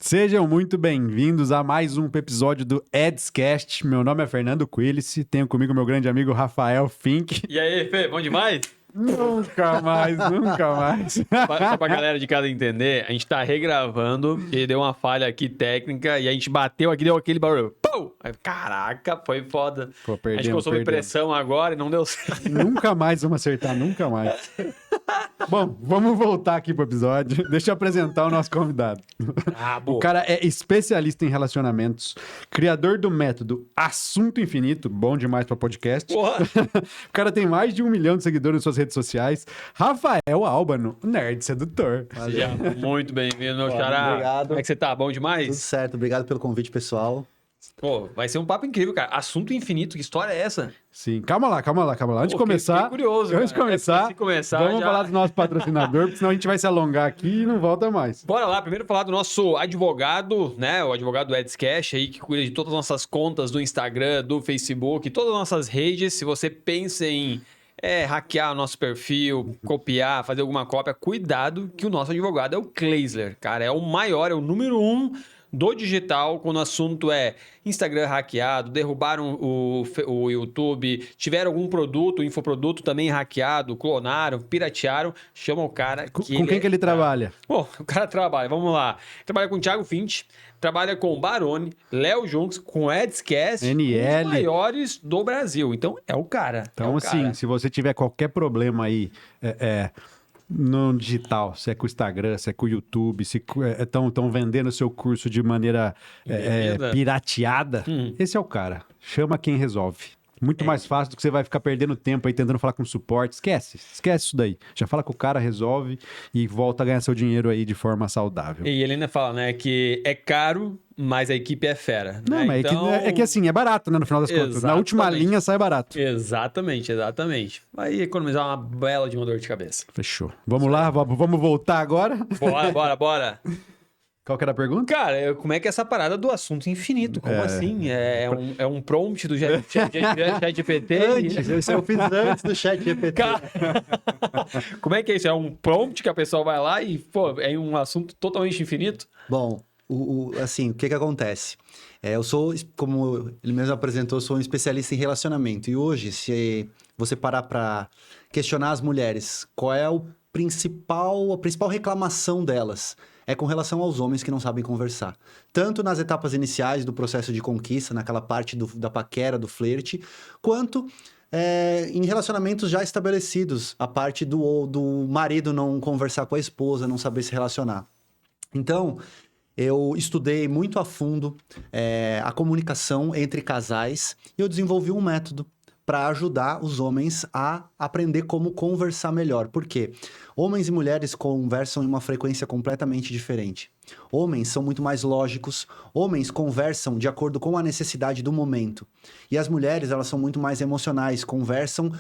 Sejam muito bem-vindos a mais um episódio do Edscast. Meu nome é Fernando Quilici, tenho comigo meu grande amigo Rafael Fink. E aí, Fê, bom demais? Nunca mais, nunca mais. Só pra galera de casa entender, a gente tá regravando, porque deu uma falha aqui técnica e a gente bateu aqui, deu aquele barulho. Pum! Aí, caraca, foi foda. Pô, A gente perdemos, ficou sob perdemos. pressão agora e não deu certo. Nunca mais vamos acertar, nunca mais. Bom, vamos voltar aqui pro episódio. Deixa eu apresentar o nosso convidado. O cara é especialista em relacionamentos, criador do método Assunto Infinito, bom demais para podcast. Porra! O cara tem mais de 1 milhão de seguidores nas suas redes sociais. Rafael Albano, nerd sedutor. Seja muito bem-vindo, meu xará. Obrigado. Como é que você tá? Bom Tudo demais? certo, obrigado pelo convite, pessoal. Pô, vai ser um papo incrível, cara. Assunto infinito, que história é essa? Sim, calma lá. Antes de Pô, começar, fiquei curioso, antes de cara. começar, Se começar, vamos já- falar do nosso patrocinador, porque senão a gente vai se alongar aqui e não volta mais. Bora lá, primeiro falar do nosso advogado, né? O advogado do Edscash aí, que cuida de todas as nossas contas do Instagram, do Facebook, todas as nossas redes. Se você pensa em hackear o nosso perfil, copiar, fazer alguma cópia, cuidado que o nosso advogado é o Kleisler. Cara, é o maior, é o número 1 do digital, quando o assunto é Instagram hackeado, derrubaram o YouTube, tiveram algum produto, infoproduto também hackeado, clonaram, piratearam, chama o cara. Com quem que ele trabalha? Bom, o cara trabalha, vamos lá. Trabalha com o Thiago Finch, trabalha com o Baroni, Léo Junks, com o Edscast, NL. os maiores do Brasil. Então, é o cara. Então, é o assim, cara. se você tiver qualquer problema aí no digital, se é com o Instagram, se é com o YouTube, se estão vendendo seu curso de maneira Indevida. pirateada, esse é o cara. Chama quem resolve. Muito mais fácil do que você vai ficar perdendo tempo aí tentando falar com suporte. Esquece isso daí. Já fala com o cara, resolve e volta a ganhar seu dinheiro aí de forma saudável. E ele ainda fala, né, que é caro, mas a equipe é fera. Não, né? mas Então- é que assim, é barato, né? No final das contas. Na última Exatamente. linha sai barato. Exatamente. Vai economizar uma bela de uma dor de cabeça. Fechou. Vamos lá, vamos voltar agora. Bora. Qual que era a pergunta? Cara, como é que é essa parada do assunto infinito? Como assim? É um prompt do ChatGPT? Antes, isso eu fiz antes do chat GPT. Cara, como é que é isso? É um prompt que a pessoa vai lá e, pô, é um assunto totalmente infinito? Bom, assim, o que acontece? Eu sou, como ele mesmo apresentou, eu sou um especialista em relacionamento. E hoje, se você parar para questionar as mulheres, qual é a principal reclamação delas? É com relação aos homens que não sabem conversar. Tanto nas etapas iniciais do processo de conquista, naquela parte da paquera, do flerte, quanto em relacionamentos já estabelecidos, a parte do marido não conversar com a esposa, não saber se relacionar. Então, eu estudei muito a fundo a comunicação entre casais e eu desenvolvi um método para ajudar os homens a aprender como conversar melhor. Por quê? Homens e mulheres conversam em uma frequência completamente diferente. Homens são muito mais lógicos, homens conversam de acordo com a necessidade do momento. E as mulheres, elas são muito mais emocionais, conversam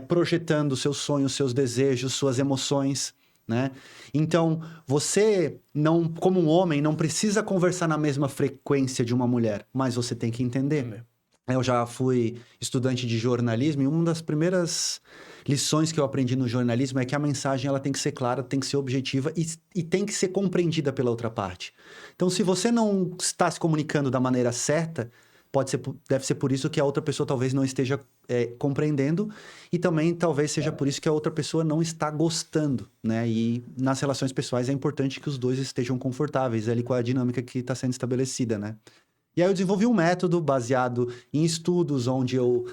projetando seus sonhos, seus desejos, suas emoções, né? Então, você, não, como um homem, não precisa conversar na mesma frequência de uma mulher, mas você tem que entender. Eu já fui estudante de jornalismo e uma das primeiras lições que eu aprendi no jornalismo é que a mensagem ela tem que ser clara, tem que ser objetiva e tem que ser compreendida pela outra parte. Então, se você não está se comunicando da maneira certa, deve ser por isso que a outra pessoa talvez não esteja compreendendo e também talvez seja por isso que a outra pessoa não está gostando, né? E nas relações pessoais é importante que os dois estejam confortáveis ali com a dinâmica que está sendo estabelecida, né? E aí eu desenvolvi um método baseado em estudos onde eu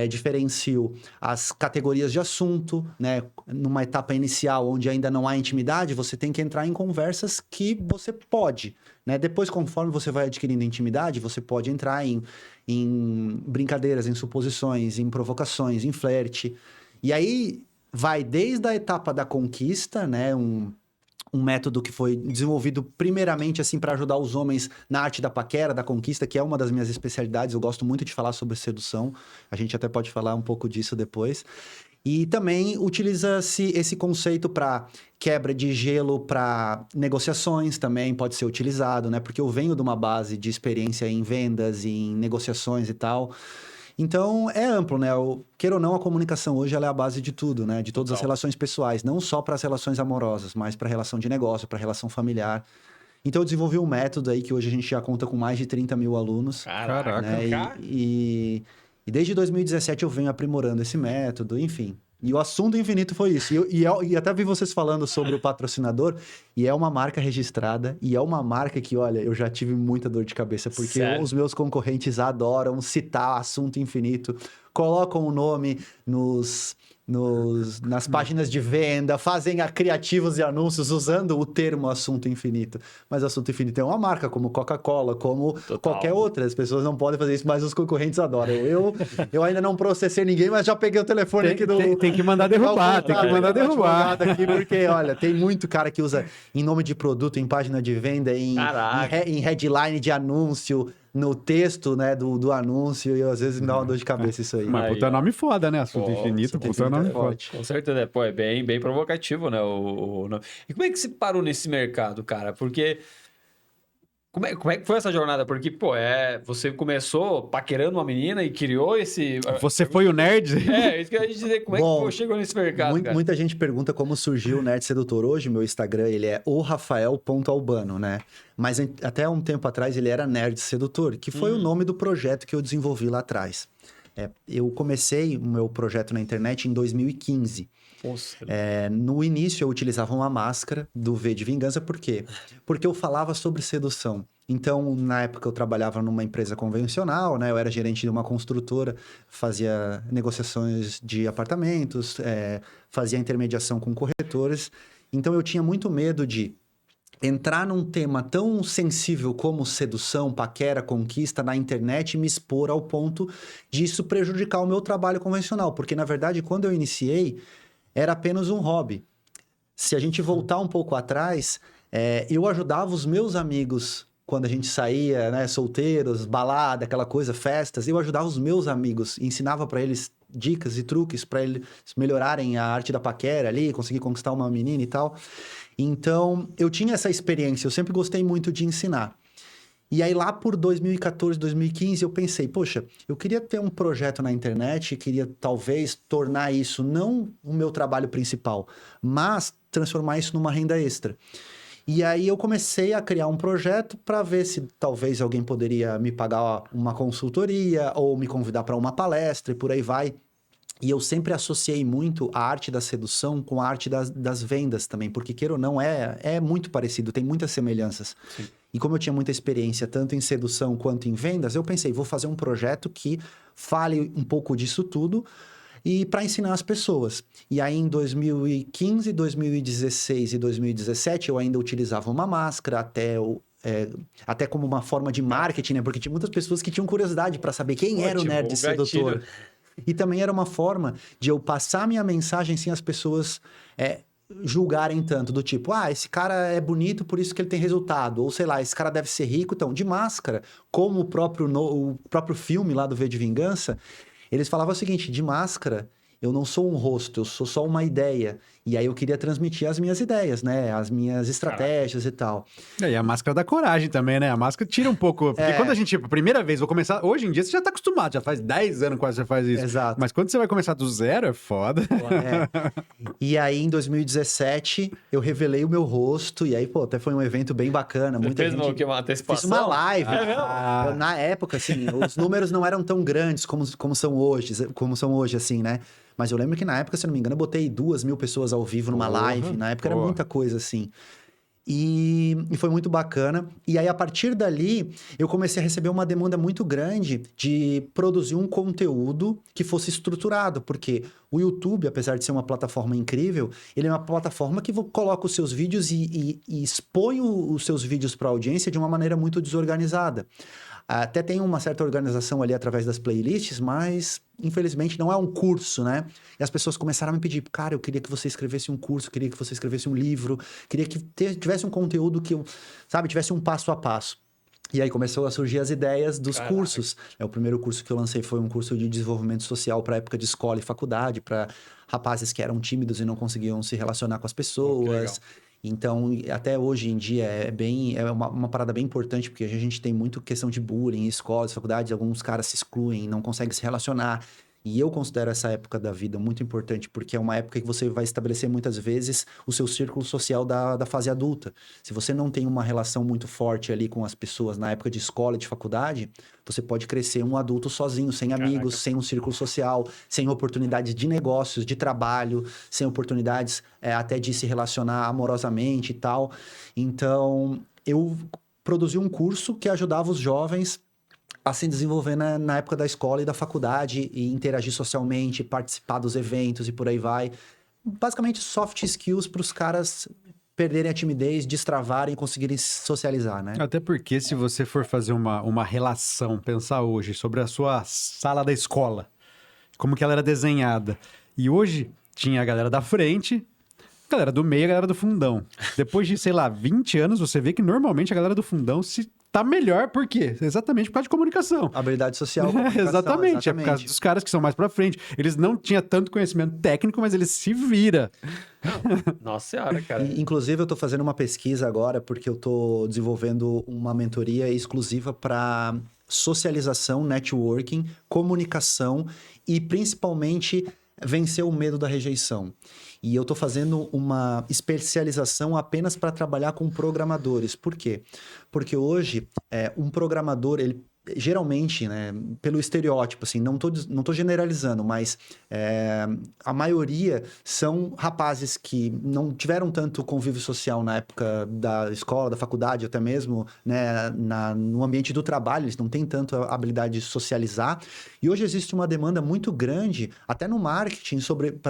diferencio as categorias de assunto, né? Numa etapa inicial onde ainda não há intimidade, você tem que entrar em conversas que você pode, né? Depois, conforme você vai adquirindo intimidade, você pode entrar em brincadeiras, em suposições, em provocações, em flerte. E aí vai desde a etapa da conquista, né? Um método que foi desenvolvido primeiramente assim para ajudar os homens na arte da paquera, da conquista, que é uma das minhas especialidades. Eu gosto muito de falar sobre sedução. A gente até pode falar um pouco disso depois. E também utiliza-se esse conceito para quebra de gelo, para negociações também pode ser utilizado, né? Porque eu venho de uma base de experiência em vendas, em negociações e tal. Então, é amplo, né? Queira ou não, a comunicação hoje ela é a base de tudo, né? De todas as relações pessoais. Não só para as relações amorosas, mas para a relação de negócio, para a relação familiar. Então eu desenvolvi um método aí que hoje a gente já conta com mais de 30 mil alunos. Caraca, né? E desde 2017 eu venho aprimorando esse método, enfim. E o assunto infinito foi isso. E até vi vocês falando sobre o patrocinador, e é uma marca registrada, e é uma marca que, olha, eu já tive muita dor de cabeça, porque Sério? os meus concorrentes adoram citar assunto infinito, colocam o nome nas páginas de venda, fazem criativos e anúncios usando o termo assunto infinito. Mas assunto infinito é uma marca, como Coca-Cola, como qualquer outra. As pessoas não podem fazer isso, mas os concorrentes adoram. Eu ainda não processei ninguém, mas já peguei o telefone aqui do... Tem que mandar derrubar, tem que mandar derrubar. Aqui, porque, olha, tem muito cara que usa em nome de produto, em página de venda, em headline de anúncio, no texto, né, do anúncio, e às vezes me dá uma dor de cabeça isso aí. Mas puta nome foda, né? Assunto infinito, puta nome foda. Com certeza, pô, é bem provocativo, né? E como é que você parou nesse mercado, cara? Porque... Como é que foi essa jornada? Porque, pô, você começou paquerando uma menina e criou esse... Você foi o nerd? Isso que eu ia dizer. Como é que pô, chegou nesse mercado, cara? Muita gente pergunta como surgiu o Nerd Sedutor. Hoje, meu Instagram, ele é orafael.albano, né? Mas até um tempo atrás, ele era Nerd Sedutor, que foi o nome do projeto que eu desenvolvi lá atrás. Eu comecei o meu projeto na internet em 2015. Nossa. No início, eu utilizava uma máscara do V de Vingança. Por quê? Porque eu falava sobre sedução. Então, na época, eu trabalhava numa empresa convencional, né? Eu era gerente de uma construtora, fazia negociações de apartamentos, fazia intermediação com corretores. Então, eu tinha muito medo de entrar num tema tão sensível como sedução, paquera, conquista na internet e me expor ao ponto de isso prejudicar o meu trabalho convencional. Porque, na verdade, quando eu iniciei, era apenas um hobby. Se a gente voltar um pouco atrás, eu ajudava os meus amigos quando a gente saía, né, solteiros, balada, aquela coisa, festas. Eu ajudava os meus amigos, ensinava para eles dicas e truques para eles melhorarem a arte da paquera ali, conseguir conquistar uma menina e tal. Então, eu tinha essa experiência, eu sempre gostei muito de ensinar. E aí, lá por 2014, 2015, eu pensei, poxa, eu queria ter um projeto na internet, queria talvez tornar isso não o meu trabalho principal, mas transformar isso numa renda extra. E aí, eu comecei a criar um projeto para ver se talvez alguém poderia me pagar uma consultoria ou me convidar para uma palestra e por aí vai. E eu sempre associei muito a arte da sedução com a arte das vendas também, porque, queira ou não, é muito parecido, tem muitas semelhanças. Sim. E como eu tinha muita experiência tanto em sedução quanto em vendas, eu pensei, vou fazer um projeto que fale um pouco disso tudo e para ensinar as pessoas. E aí, em 2015, 2016 e 2017, eu ainda utilizava uma máscara até como uma forma de marketing, né? Porque tinha muitas pessoas que tinham curiosidade para saber quem era o Nerd Sedutor. E também era uma forma de eu passar minha mensagem sem as pessoas julgarem tanto, do tipo, esse cara é bonito, por isso que ele tem resultado. Ou sei lá, esse cara deve ser rico. Então, de máscara, como o próprio filme lá do V de Vingança, eles falavam o seguinte, de máscara, eu não sou um rosto, eu sou só uma ideia. E aí eu queria transmitir as minhas ideias, né? As minhas estratégias e tal. E a máscara da coragem também, né? A máscara tira um pouco... Porque quando a gente, primeira vez, vou começar... Hoje em dia você já tá acostumado, já faz 10 anos quase que você faz isso. Exato. Mas quando você vai começar do zero, é foda. E aí, em 2017, eu revelei o meu rosto. E aí, pô, até foi um evento bem bacana. Muita fez gente... uma antecipação? Fiz uma live. Na época, assim, os números não eram tão grandes como são hoje, assim, né? Mas eu lembro que na época, se não me engano, eu botei 2.000 pessoas ao vivo numa live. Na época era muita coisa, assim. E foi muito bacana. E aí, a partir dali, eu comecei a receber uma demanda muito grande de produzir um conteúdo que fosse estruturado. Porque o YouTube, apesar de ser uma plataforma incrível, ele é uma plataforma que coloca os seus vídeos e expõe os seus vídeos para a audiência de uma maneira muito desorganizada. Até tem uma certa organização ali através das playlists, mas infelizmente não é um curso, né? E as pessoas começaram a me pedir, cara, eu queria que você escrevesse um curso, queria que você escrevesse um livro, queria que tivesse um conteúdo que, tivesse um passo a passo. E aí começou a surgir as ideias dos cursos. O primeiro curso que eu lancei foi um curso de desenvolvimento social para época de escola e faculdade, para rapazes que eram tímidos e não conseguiam se relacionar com as pessoas. Então, até hoje em dia, é uma parada bem importante, porque a gente tem muito questão de bullying em escolas, faculdades, alguns caras se excluem, não conseguem se relacionar. E eu considero essa época da vida muito importante, porque é uma época que você vai estabelecer muitas vezes o seu círculo social da fase adulta. Se você não tem uma relação muito forte ali com as pessoas na época de escola e de faculdade, você pode crescer um adulto sozinho, sem amigos, sem um círculo social, sem oportunidades de negócios, de trabalho, sem oportunidades até de se relacionar amorosamente e tal. Então, eu produzi um curso que ajudava os jovens a se desenvolver na época da escola e da faculdade e interagir socialmente, participar dos eventos e por aí vai. Basicamente, soft skills para os caras perderem a timidez, destravarem e conseguirem se socializar, né? Até porque se você for fazer uma relação, pensar hoje sobre a sua sala da escola, como que ela era desenhada. E hoje tinha a galera da frente, a galera do meio e a galera do fundão. Depois de, sei lá, 20 anos, você vê que normalmente a galera do fundão tá melhor, por quê? Exatamente por causa de comunicação. Habilidade social, comunicação. Exatamente, é por causa dos caras que são mais pra frente. Eles não tinham tanto conhecimento técnico, mas eles se viram. Nossa senhora, cara. Inclusive, eu tô fazendo uma pesquisa agora, porque eu tô desenvolvendo uma mentoria exclusiva para socialização, networking, comunicação e, principalmente, vencer o medo da rejeição. E eu tô fazendo uma especialização apenas para trabalhar com programadores. Por quê? Porque hoje, um programador, ele geralmente, né, pelo estereótipo, assim, não tô generalizando, mas a maioria são rapazes que não tiveram tanto convívio social na época da escola, da faculdade, até mesmo, né, no ambiente do trabalho, eles não têm tanto a habilidade de socializar. E hoje existe uma demanda muito grande, até no marketing,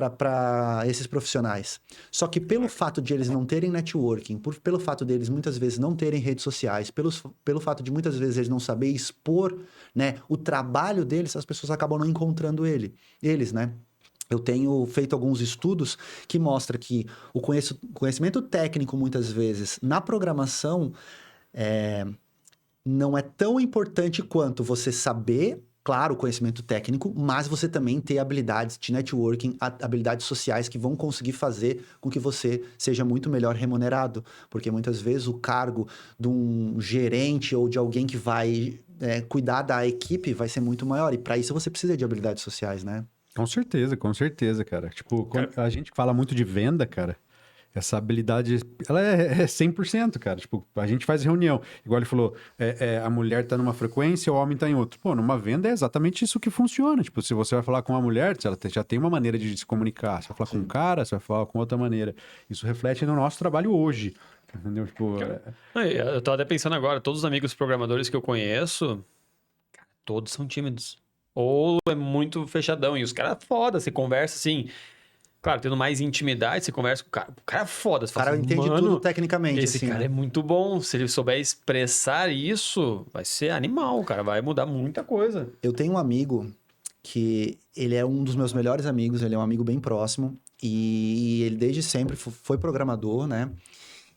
para esses profissionais. Só que pelo fato de eles não terem networking, pelo fato deles muitas vezes não terem redes sociais, pelo fato de muitas vezes eles não saberem expor, né, o trabalho deles, as pessoas acabam não encontrando eles, né? Eu tenho feito alguns estudos que mostram que o conhecimento técnico, muitas vezes, na programação, não é tão importante quanto você saber, claro, o conhecimento técnico, mas você também ter habilidades de networking, habilidades sociais que vão conseguir fazer com que você seja muito melhor remunerado. Porque muitas vezes o cargo de um gerente ou de alguém que vai cuidar da equipe vai ser muito maior. E para isso você precisa de habilidades sociais, né? Com certeza, cara. Tipo, quando a gente fala muito de venda, cara, essa habilidade, ela é 100%, cara. Tipo, a gente faz reunião. Igual ele falou, a mulher tá numa frequência, o homem tá em outra. Pô, numa venda é exatamente isso que funciona. Tipo, se você vai falar com uma mulher, ela já tem uma maneira de se comunicar. Você vai falar com um cara, você vai falar com outra maneira. Isso reflete no nosso trabalho hoje. Entendeu? Tipo, Eu tô até pensando agora, todos os amigos programadores que eu conheço, cara, todos são tímidos. Ou é muito fechadão. E os caras foda, você conversa assim. Claro, tendo mais intimidade, você conversa com o cara. O cara é foda. Você O cara fala assim, entende mano, tudo tecnicamente, esse assim, cara né? é muito bom. Se ele souber expressar isso, vai ser animal, cara. Vai mudar muita coisa. Eu tenho um amigo que ele é um dos meus melhores amigos, ele é um amigo bem próximo. E ele desde sempre foi programador, né?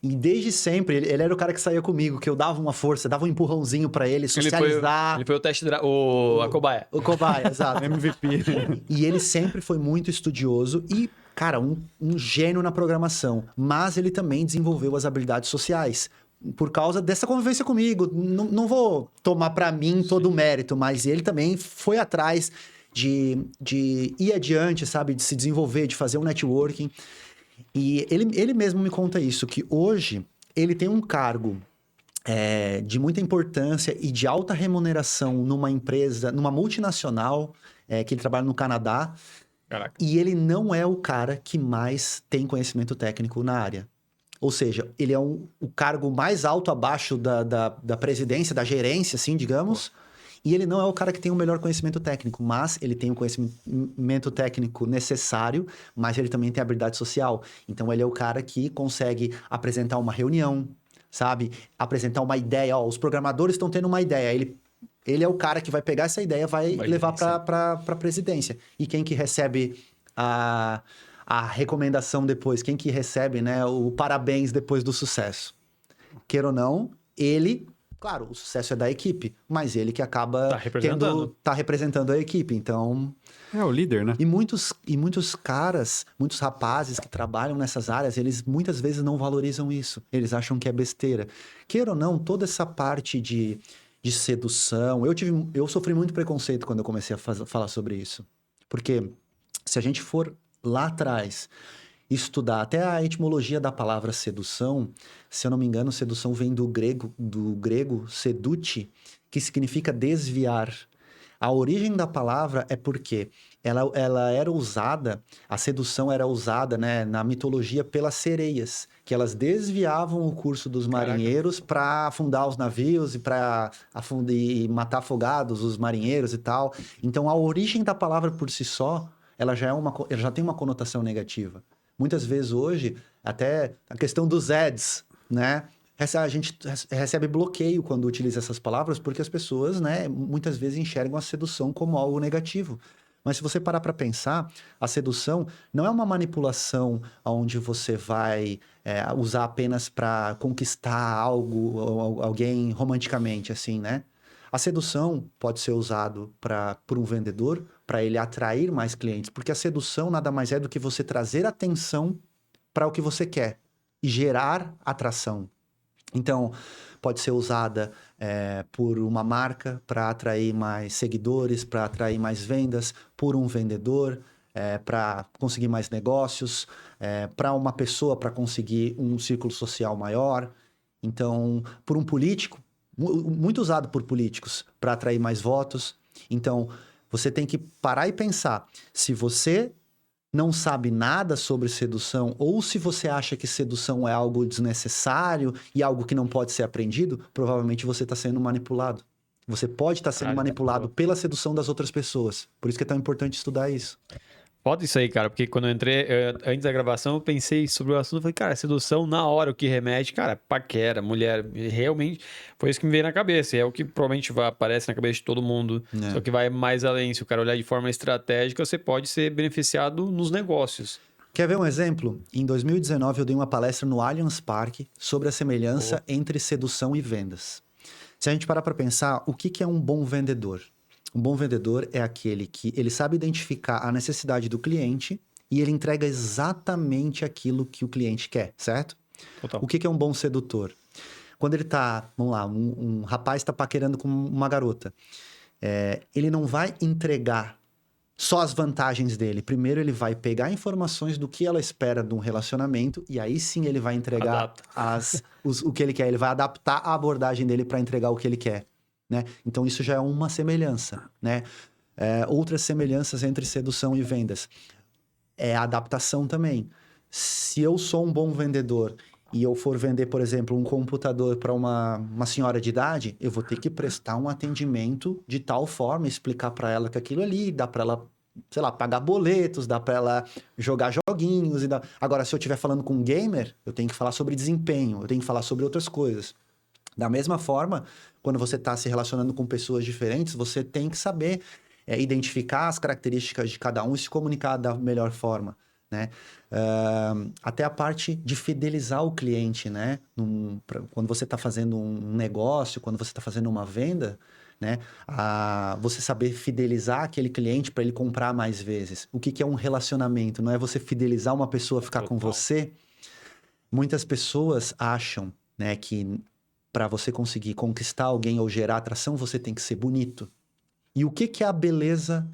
E desde sempre, ele era o cara que saía comigo, que eu dava uma força, dava um empurrãozinho pra ele, socializar. Ele foi o teste, a cobaia. O cobaia, exato. MVP. E ele sempre foi muito estudioso e, cara, um gênio na programação. Mas ele também desenvolveu as habilidades sociais. Por causa dessa convivência comigo. Não vou tomar pra mim todo o mérito, mas ele também foi atrás de ir adiante, sabe? De se desenvolver, de fazer um networking. E ele mesmo me conta isso, que hoje ele tem um cargo de muita importância e de alta remuneração numa empresa, numa multinacional, que ele trabalha no Canadá. Caraca. E ele não é o cara que mais tem conhecimento técnico na área. Ou seja, ele é o cargo mais alto abaixo da presidência, da gerência, assim, digamos. E ele não é o cara que tem o melhor conhecimento técnico, mas ele tem o conhecimento técnico necessário, mas ele também tem habilidade social. Então, ele é o cara que consegue apresentar uma reunião, sabe? Apresentar uma ideia. Ó, os programadores estão tendo uma ideia. Ele é o cara que vai pegar essa ideia e vai levar para a presidência. E quem que recebe a recomendação depois? Quem que recebe, né, o parabéns depois do sucesso? Queira ou não, ele... Claro, o sucesso é da equipe, mas ele que acaba tá representando a equipe, então... É o líder, né? E muitos caras, muitos rapazes que trabalham nessas áreas, eles muitas vezes não valorizam isso. Eles acham que é besteira. Queira ou não, toda essa parte de sedução... Eu sofri muito preconceito quando eu comecei a falar sobre isso. Porque se a gente for lá atrás estudar até a etimologia da palavra sedução, se eu não me engano, sedução vem do grego sedute, que significa desviar. A origem da palavra é porque ela era usada, a sedução era usada, né, na mitologia pelas sereias, que elas desviavam o curso dos marinheiros para afundar os navios e para matar afogados os marinheiros e tal. Então, a origem da palavra por si só, ela já tem uma conotação negativa. Muitas vezes hoje, até a questão dos ads, né? A gente recebe bloqueio quando utiliza essas palavras, porque as pessoas, né, muitas vezes enxergam a sedução como algo negativo. Mas se você parar para pensar, a sedução não é uma manipulação onde você vai usar apenas para conquistar alguém romanticamente, assim, né? A sedução pode ser usado por um vendedor para ele atrair mais clientes, porque a sedução nada mais é do que você trazer atenção para o que você quer e gerar atração. Então, pode ser usada por uma marca para atrair mais seguidores, para atrair mais vendas, por um vendedor para conseguir mais negócios, para uma pessoa para conseguir um círculo social maior. Então, por um político, muito usado por políticos para atrair mais votos. Então, você tem que parar e pensar, se você não sabe nada sobre sedução, ou se você acha que sedução é algo desnecessário e algo que não pode ser aprendido, provavelmente você está sendo manipulado. Você pode estar sendo manipulado pela sedução das outras pessoas. Por isso que é tão importante estudar isso. Foda isso aí, cara, porque quando eu entrei, antes da gravação, eu pensei sobre o assunto, eu falei, cara, sedução, na hora, o que remete, cara, paquera, mulher, realmente, foi isso que me veio na cabeça, é o que provavelmente aparece na cabeça de todo mundo, só que vai mais além, se o cara olhar de forma estratégica, você pode ser beneficiado nos negócios. Quer ver um exemplo? Em 2019, eu dei uma palestra no Allianz Parque sobre a semelhança entre sedução e vendas. Se a gente parar para pensar, o que é um bom vendedor? Um bom vendedor é aquele que ele sabe identificar a necessidade do cliente e ele entrega exatamente aquilo que o cliente quer, certo? Total. O que é um bom sedutor? Quando ele tá, vamos lá, um rapaz está paquerando com uma garota, ele não vai entregar só as vantagens dele. Primeiro ele vai pegar informações do que ela espera de um relacionamento e aí sim ele vai entregar o que ele quer. Ele vai adaptar a abordagem dele para entregar o que ele quer. Né? Então, isso já é uma semelhança, né? Outras semelhanças entre sedução e vendas. É a adaptação também. Se eu sou um bom vendedor e eu for vender, por exemplo, um computador para uma senhora de idade, eu vou ter que prestar um atendimento de tal forma, explicar para ela que aquilo ali dá para ela, sei lá, pagar boletos, dá para ela jogar joguinhos. Agora, se eu estiver falando com um gamer, eu tenho que falar sobre desempenho, eu tenho que falar sobre outras coisas. Da mesma forma, quando você está se relacionando com pessoas diferentes, você tem que saber identificar as características de cada um e se comunicar da melhor forma, né? Até a parte de fidelizar o cliente, né? Quando você está fazendo um negócio, quando você está fazendo uma venda, né? Você saber fidelizar aquele cliente para ele comprar mais vezes. O que é um relacionamento? Não é você fidelizar uma pessoa a ficar com você. Muitas pessoas acham, né, que para você conseguir conquistar alguém ou gerar atração, você tem que ser bonito. E o que é a beleza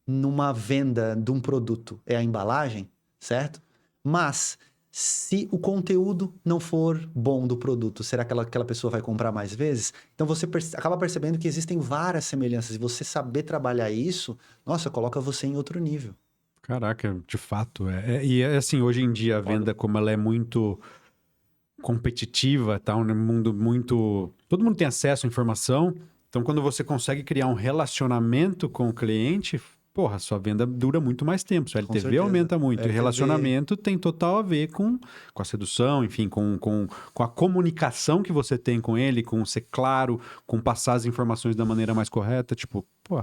numa venda de um produto? É a embalagem, certo? Mas, se o conteúdo não for bom do produto, será que aquela pessoa vai comprar mais vezes? Então, você acaba percebendo que existem várias semelhanças. E você saber trabalhar isso, nossa, coloca você em outro nível. Caraca, de fato. E assim, hoje em dia, a venda, como ela é muito competitiva, tá? Um mundo muito... Todo mundo tem acesso à informação. Então, quando você consegue criar um relacionamento com o cliente, porra, sua venda dura muito mais tempo. Sua LTV aumenta muito. LTV... E relacionamento tem total a ver com a sedução, enfim, com a comunicação que você tem com ele, com ser claro, com passar as informações da maneira mais correta. Tipo, pô...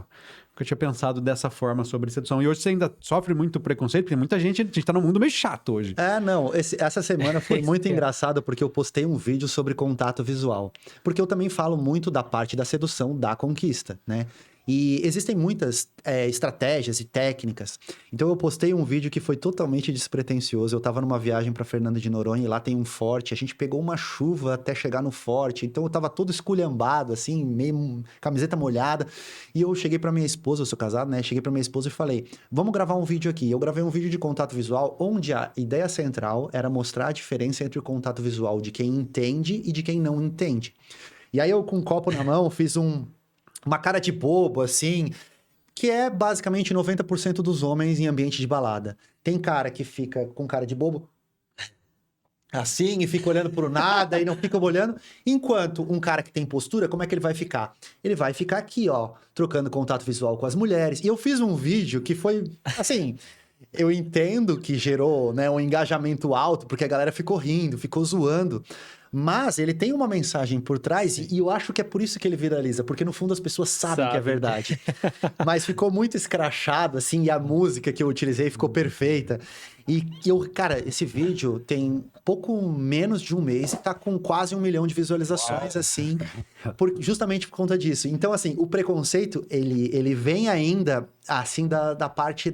Eu tinha pensado dessa forma sobre sedução. E hoje você ainda sofre muito preconceito, porque muita gente, a gente tá num mundo meio chato hoje. Não. Essa semana foi muito engraçado porque eu postei um vídeo sobre contato visual. Porque eu também falo muito da parte da sedução, da conquista, né? E existem muitas estratégias e técnicas. Então eu postei um vídeo que foi totalmente despretensioso. Eu tava numa viagem para Fernando de Noronha e lá tem um forte. A gente pegou uma chuva até chegar no forte. Então eu tava todo esculhambado, assim, meio camiseta molhada. E eu cheguei para minha esposa, eu sou casado, né? Cheguei para minha esposa e falei: vamos gravar um vídeo aqui. Eu gravei um vídeo de contato visual onde a ideia central era mostrar a diferença entre o contato visual de quem entende e de quem não entende. E aí eu, com um copo na mão, fiz uma cara de bobo, assim, que é basicamente 90% dos homens em ambiente de balada. Tem cara que fica com cara de bobo, assim, e fica olhando pro nada e não fica olhando. Enquanto um cara que tem postura, como é que ele vai ficar? Ele vai ficar aqui, ó, trocando contato visual com as mulheres. E eu fiz um vídeo que foi, assim... Eu entendo que gerou, né, um engajamento alto, porque a galera ficou rindo, ficou zoando. Mas ele tem uma mensagem por trás e eu acho que é por isso que ele viraliza, porque no fundo as pessoas sabem que é verdade. Mas ficou muito escrachado, assim, e a música que eu utilizei ficou perfeita. E cara, esse vídeo tem pouco menos de um mês e tá com quase 1 milhão de visualizações, assim, justamente por conta disso. Então, assim, o preconceito, ele vem ainda, assim, da parte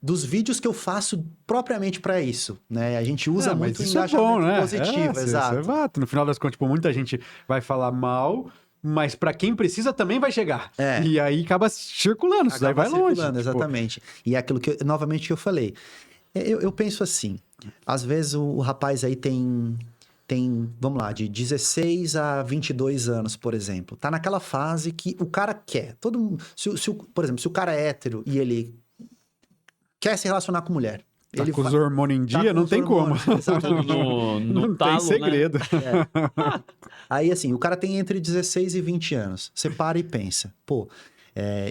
dos vídeos que eu faço propriamente para isso, né? A gente usa muito o engajamento positivo, exato. Exato. No final das contas, tipo, muita gente vai falar mal, mas para quem precisa também vai chegar. E aí acaba circulando, isso daí vai longe. Exatamente. E é aquilo que, novamente, que eu falei. Eu penso assim, às vezes o rapaz aí tem, vamos lá, de 16 a 22 anos, por exemplo. Tá naquela fase que o cara quer. Por exemplo, se o cara é hétero e ele quer se relacionar com mulher. Tá com os hormônios em dia, não tem como. Exatamente. Não tem segredo. Né? Aí, assim, o cara tem entre 16 e 20 anos. Você para e pensa, pô,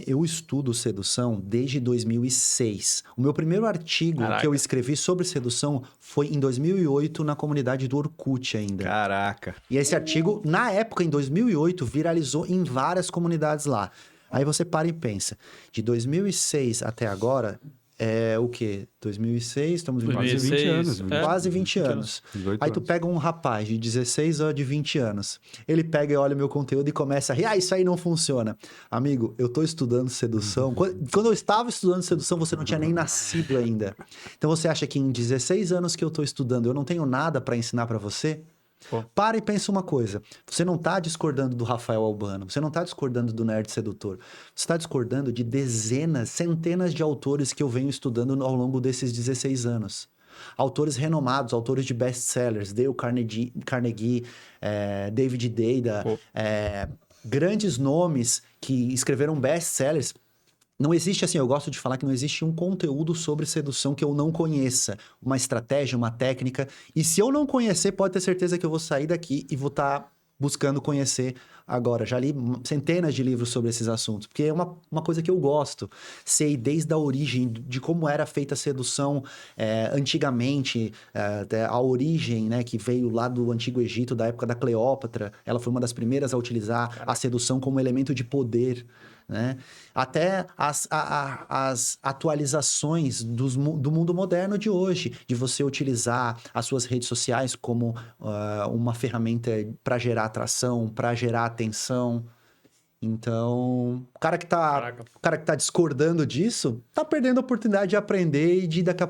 eu estudo sedução desde 2006. O meu primeiro artigo que eu escrevi sobre sedução foi em 2008 na comunidade do Orkut ainda. Caraca. E esse artigo, na época, em 2008, viralizou em várias comunidades lá. Aí você para e pensa, de 2006 até agora... o quê? 2006, estamos em quase 20 anos. Quase 20 anos. Aí tu pega um rapaz de 16 ou de 20 anos. Ele pega e olha meu conteúdo e começa a rir. Isso aí não funciona. Amigo, eu tô estudando sedução. Quando eu estava estudando sedução, você não tinha nem nascido ainda. Então você acha que em 16 anos que eu tô estudando, eu não tenho nada para ensinar para você? Pô. Para e pensa uma coisa. Você não tá discordando do Rafael Albano. Você não tá discordando do Nerd Sedutor. Você está discordando de dezenas, centenas de autores que eu venho estudando ao longo desses 16 anos. Autores renomados, autores de best-sellers. Dale Carnegie, David Deida. Grandes nomes que escreveram best-sellers. Não existe, assim, eu gosto de falar que não existe um conteúdo sobre sedução que eu não conheça. Uma estratégia, uma técnica. E se eu não conhecer, pode ter certeza que eu vou sair daqui e vou estar buscando conhecer agora. Já li centenas de livros sobre esses assuntos, porque é uma coisa que eu gosto. Sei desde a origem, de como era feita a sedução antigamente, a origem, né, que veio lá do Antigo Egito, da época da Cleópatra. Ela foi uma das primeiras a utilizar a sedução como elemento de poder, né? Até as atualizações do mundo moderno de hoje, de você utilizar as suas redes sociais como uma ferramenta para gerar atração, para gerar atenção. Então, o cara que tá discordando disso, tá perdendo a oportunidade de aprender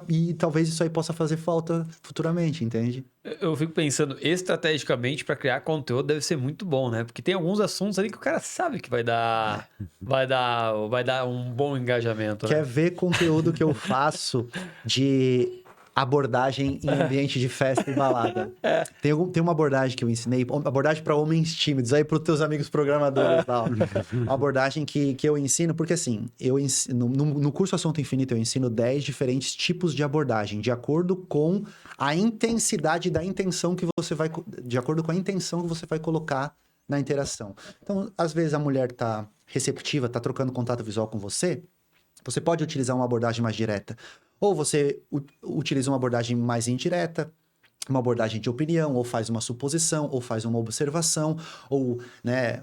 e talvez isso aí possa fazer falta futuramente, entende? Eu fico pensando, estrategicamente, para criar conteúdo deve ser muito bom, né? Porque tem alguns assuntos ali que o cara sabe que vai dar um bom engajamento. Quer né? ver conteúdo que eu faço de abordagem em ambiente de festa e balada? Tem uma abordagem que eu ensinei, abordagem para homens tímidos, aí para os teus amigos programadores e tal. Uma abordagem que eu ensino, porque assim, no curso Assunto Infinito eu ensino 10 diferentes tipos de abordagem, de acordo com a intensidade da intenção que você vai... De acordo com a intenção que você vai colocar na interação. Então, às vezes a mulher tá receptiva, tá trocando contato visual com você pode utilizar uma abordagem mais direta. Ou você utiliza uma abordagem mais indireta, uma abordagem de opinião, ou faz uma suposição, ou faz uma observação, ou né,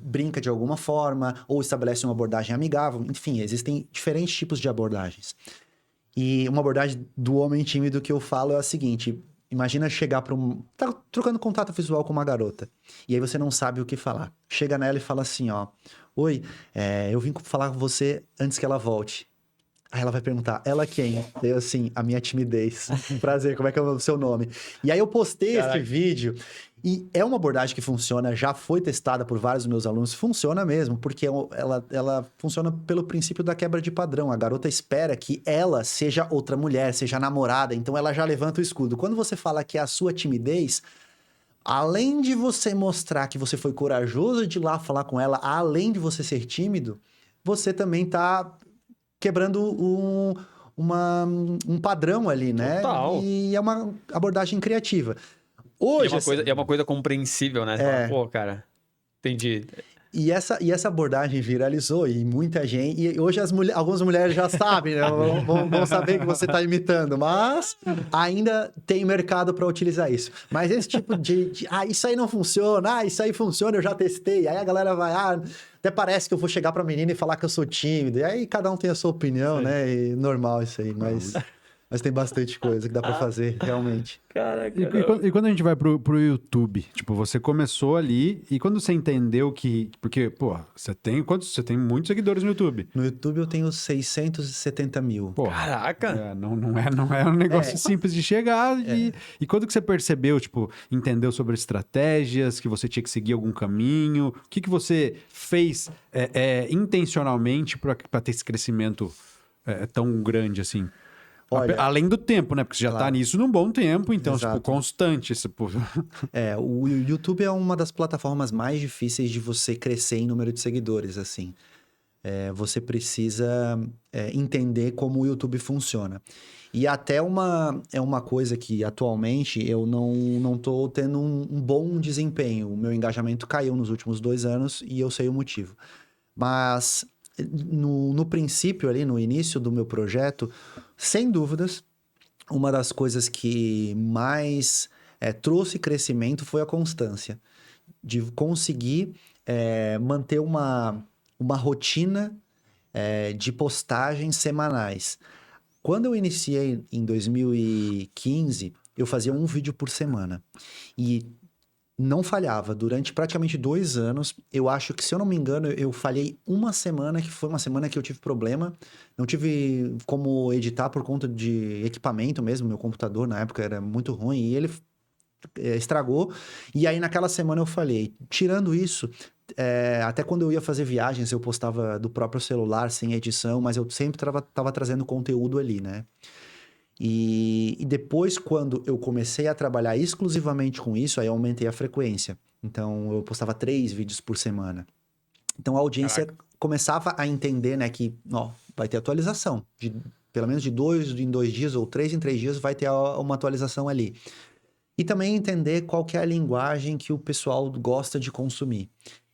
brinca de alguma forma, ou estabelece uma abordagem amigável. Enfim, existem diferentes tipos de abordagens. E uma abordagem do homem tímido que eu falo é a seguinte: Imagina chegar para tá trocando contato visual com uma garota. E aí você não sabe o que falar. Chega nela e fala assim, ó. Oi, eu vim falar com você antes que ela volte. Aí ela vai perguntar, ela quem? Eu assim, a minha timidez. Prazer, como é que é o seu nome? E aí eu postei esse vídeo e é uma abordagem que funciona, já foi testada por vários dos meus alunos, funciona mesmo, porque ela funciona pelo princípio da quebra de padrão. A garota espera que ela seja outra mulher, seja namorada, então ela já levanta o escudo. Quando você fala que é a sua timidez, além de você mostrar que você foi corajoso de ir lá falar com ela, além de você ser tímido, você também tá quebrando um padrão ali, né? Total. E é uma abordagem criativa. E Hoje, é uma coisa compreensível, né? Você fala, pô, cara, entendi. E essa abordagem viralizou e muita gente... E hoje algumas mulheres já sabem, né? Vão saber que você está imitando, mas ainda tem mercado para utilizar isso. Mas esse tipo isso aí não funciona, isso aí funciona, eu já testei. Aí a galera vai, até parece que eu vou chegar para a menina e falar que eu sou tímido. E aí cada um tem a sua opinião, né? E normal isso aí, mas tem bastante coisa que dá para fazer, realmente. Caraca. E quando a gente vai pro YouTube, tipo, você começou ali e quando você entendeu que... Porque, pô, você tem muitos seguidores no YouTube. No YouTube eu tenho 670 mil. Pô, Caraca! não é um negócio simples de chegar. E quando que você percebeu, tipo, entendeu sobre estratégias, que você tinha que seguir algum caminho? O que você fez intencionalmente para ter esse crescimento tão grande assim? Olha, além do tempo, né? Porque você já tá nisso num bom tempo, então, tipo, constante. O YouTube é uma das plataformas mais difíceis de você crescer em número de seguidores, assim. Você precisa entender como o YouTube funciona. E até é uma coisa que, atualmente, eu não tô tendo um bom desempenho. O meu engajamento caiu nos últimos 2 anos e eu sei o motivo. Mas... No princípio ali, no início do meu projeto, sem dúvidas, uma das coisas que mais trouxe crescimento foi a constância. De conseguir manter uma rotina de postagens semanais. Quando eu iniciei em 2015, eu fazia um vídeo por semana. E não falhava. Durante praticamente 2 anos, eu acho que, se eu não me engano, eu falhei uma semana, que foi uma semana que eu tive problema. Não tive como editar por conta de equipamento mesmo. Meu computador, na época, era muito ruim e ele estragou. E aí, naquela semana, eu falhei. Tirando isso, até quando eu ia fazer viagens, eu postava do próprio celular, sem edição, mas eu sempre tava trazendo conteúdo ali, né? E depois, quando eu comecei a trabalhar exclusivamente com isso, aí eu aumentei a frequência. Então, eu postava 3 vídeos por semana. Então, a audiência começava a entender, né, que vai ter atualização. Pelo menos de 2 em 2 dias ou 3 em 3 dias vai ter uma atualização ali. E também entender qual que é a linguagem que o pessoal gosta de consumir.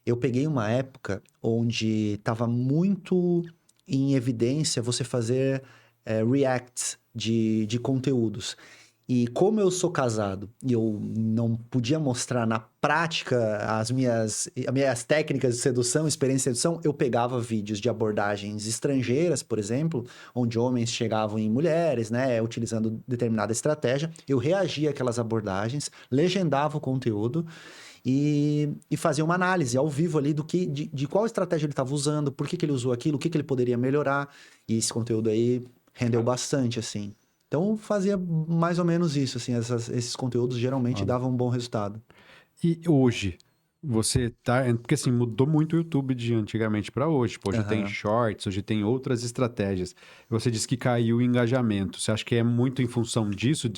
Eu peguei uma época onde estava muito em evidência você fazer reacts de conteúdos. E como eu sou casado e eu não podia mostrar na prática as minhas técnicas de sedução, experiência de sedução, eu pegava vídeos de abordagens estrangeiras, por exemplo, onde homens chegavam em mulheres, né, utilizando determinada estratégia. Eu reagia àquelas abordagens, legendava o conteúdo e fazia uma análise ao vivo ali de qual estratégia ele estava usando, por que ele usou aquilo, o que ele poderia melhorar. E esse conteúdo aí rendeu bastante, assim. Então, fazia mais ou menos isso, assim, esses conteúdos geralmente davam um bom resultado. E hoje, você tá... Porque, assim, mudou muito o YouTube de antigamente para hoje. Tipo, hoje tem shorts, hoje tem outras estratégias. Você disse que caiu o engajamento. Você acha que é muito em função disso,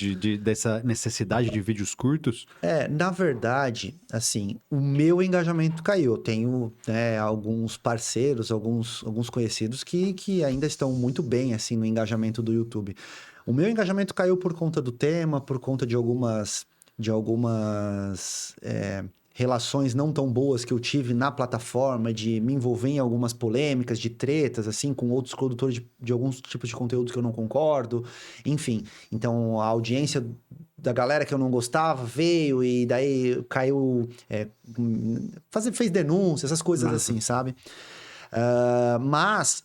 dessa necessidade de vídeos curtos? Na verdade, assim, o meu engajamento caiu. Eu tenho, né, alguns parceiros, alguns conhecidos que ainda estão muito bem, assim, no engajamento do YouTube. O meu engajamento caiu por conta do tema, por conta de algumas relações não tão boas que eu tive na plataforma, de me envolver em algumas polêmicas, de tretas, assim, com outros produtores de alguns tipos de conteúdo que eu não concordo. Enfim, então a audiência da galera que eu não gostava veio e daí caiu... fez denúncia, essas coisas assim, sabe? Mas...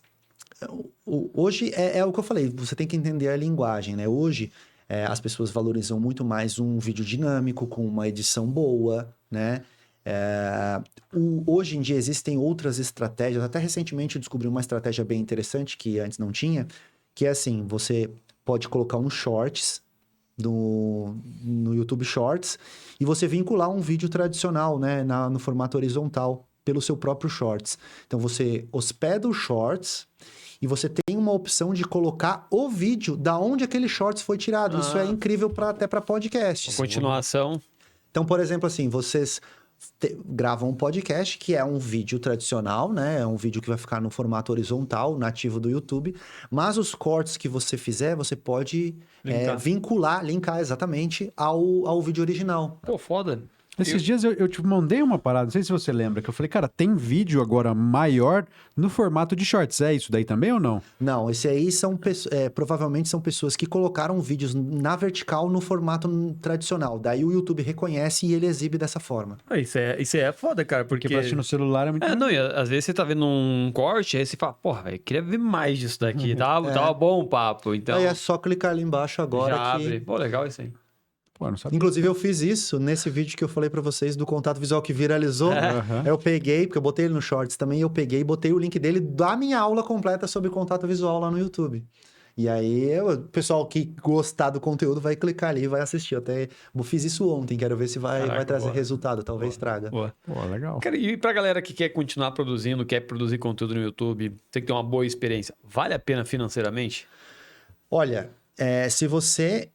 Hoje é o que eu falei, você tem que entender a linguagem, né? Hoje, As pessoas valorizam muito mais um vídeo dinâmico, com uma edição boa, né? Hoje em dia existem outras estratégias. Até recentemente eu descobri uma estratégia bem interessante que antes não tinha, que é assim, você pode colocar um shorts no YouTube Shorts e você vincular um vídeo tradicional, né, no formato horizontal pelo seu próprio Shorts. Então você hospeda o Shorts e você tem uma opção de colocar o vídeo da onde aquele Shorts foi tirado. Isso é incrível até para podcasts. Continuação. Então, por exemplo, assim, vocês gravam um podcast que é um vídeo tradicional, né? É um vídeo que vai ficar no formato horizontal, nativo do YouTube. Mas os cortes que você fizer, você pode linkar exatamente ao vídeo original. Pô, foda. Esses dias eu te mandei uma parada, não sei se você lembra, que eu falei, cara, tem vídeo agora maior no formato de shorts. É isso daí também ou não? Não, esse aí provavelmente são pessoas que colocaram vídeos na vertical no formato tradicional. Daí o YouTube reconhece e ele exibe dessa forma. Isso é foda, cara, porque pra assistir no celular é muito... não, e às vezes você tá vendo um corte, aí você fala, porra, velho, queria ver mais disso daqui. Tava bom o papo, então... Aí é só clicar ali embaixo agora já abre. Pô, legal isso aí. Pô, não sabia. Inclusive, eu fiz isso nesse vídeo que eu falei pra vocês do contato visual que viralizou. Eu peguei, porque eu botei ele no Shorts também, eu peguei e botei o link dele da minha aula completa sobre contato visual lá no YouTube. E aí, o pessoal que gostar do conteúdo vai clicar ali e vai assistir. Eu fiz isso ontem, quero ver se vai trazer resultado, talvez traga. Boa. Pô, legal. Cara, e pra galera que quer continuar produzindo, quer produzir conteúdo no YouTube, tem que ter uma boa experiência. Vale a pena financeiramente? Olha, se você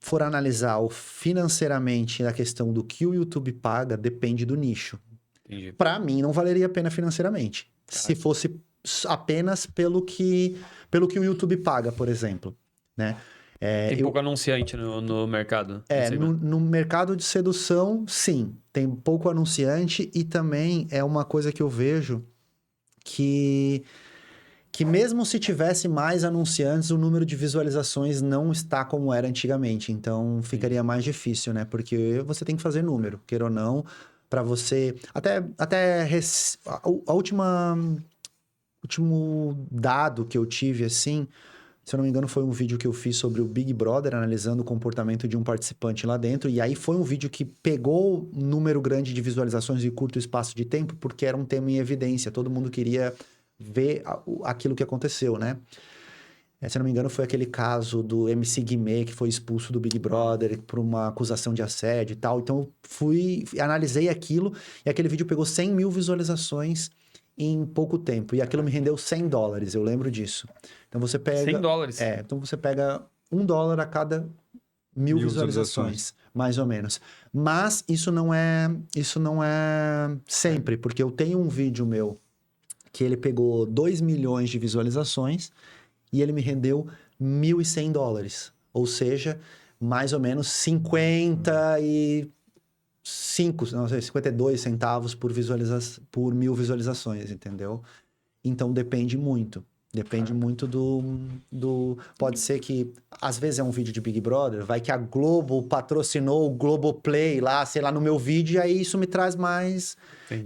for analisar financeiramente a questão do que o YouTube paga, depende do nicho. Entendi. Para mim, não valeria a pena financeiramente. Caraca. Se fosse apenas pelo que o YouTube paga, por exemplo, né? Tem pouco anunciante no mercado. No mercado de sedução, sim. Tem pouco anunciante e também é uma coisa que eu vejo que mesmo se tivesse mais anunciantes, o número de visualizações não está como era antigamente. Então, ficaria mais difícil, né? Porque você tem que fazer número, queira ou não, para você... último dado que eu tive, assim, se eu não me engano, foi um vídeo que eu fiz sobre o Big Brother, analisando o comportamento de um participante lá dentro. E aí foi um vídeo que pegou um número grande de visualizações em curto espaço de tempo, porque era um tema em evidência. Todo mundo queria ver aquilo que aconteceu, né? Se eu não me engano, foi aquele caso do MC Guimê, que foi expulso do Big Brother por uma acusação de assédio e tal. Então, analisei aquilo e aquele vídeo pegou 100 mil visualizações em pouco tempo. E aquilo me rendeu $100, eu lembro disso. Então, você pega... $100? Então, você pega $1 a cada 1.000 visualizações, mais ou menos. Mas isso não é sempre, porque eu tenho um vídeo meu que ele pegou 2 milhões de visualizações e ele me rendeu $1.100. Ou seja, mais ou menos 52 centavos por 1.000 visualizações, entendeu? Então, depende muito. Depende muito do... Pode ser que, às vezes, é um vídeo de Big Brother, vai que a Globo patrocinou o Globoplay lá, sei lá, no meu vídeo, e aí isso me traz mais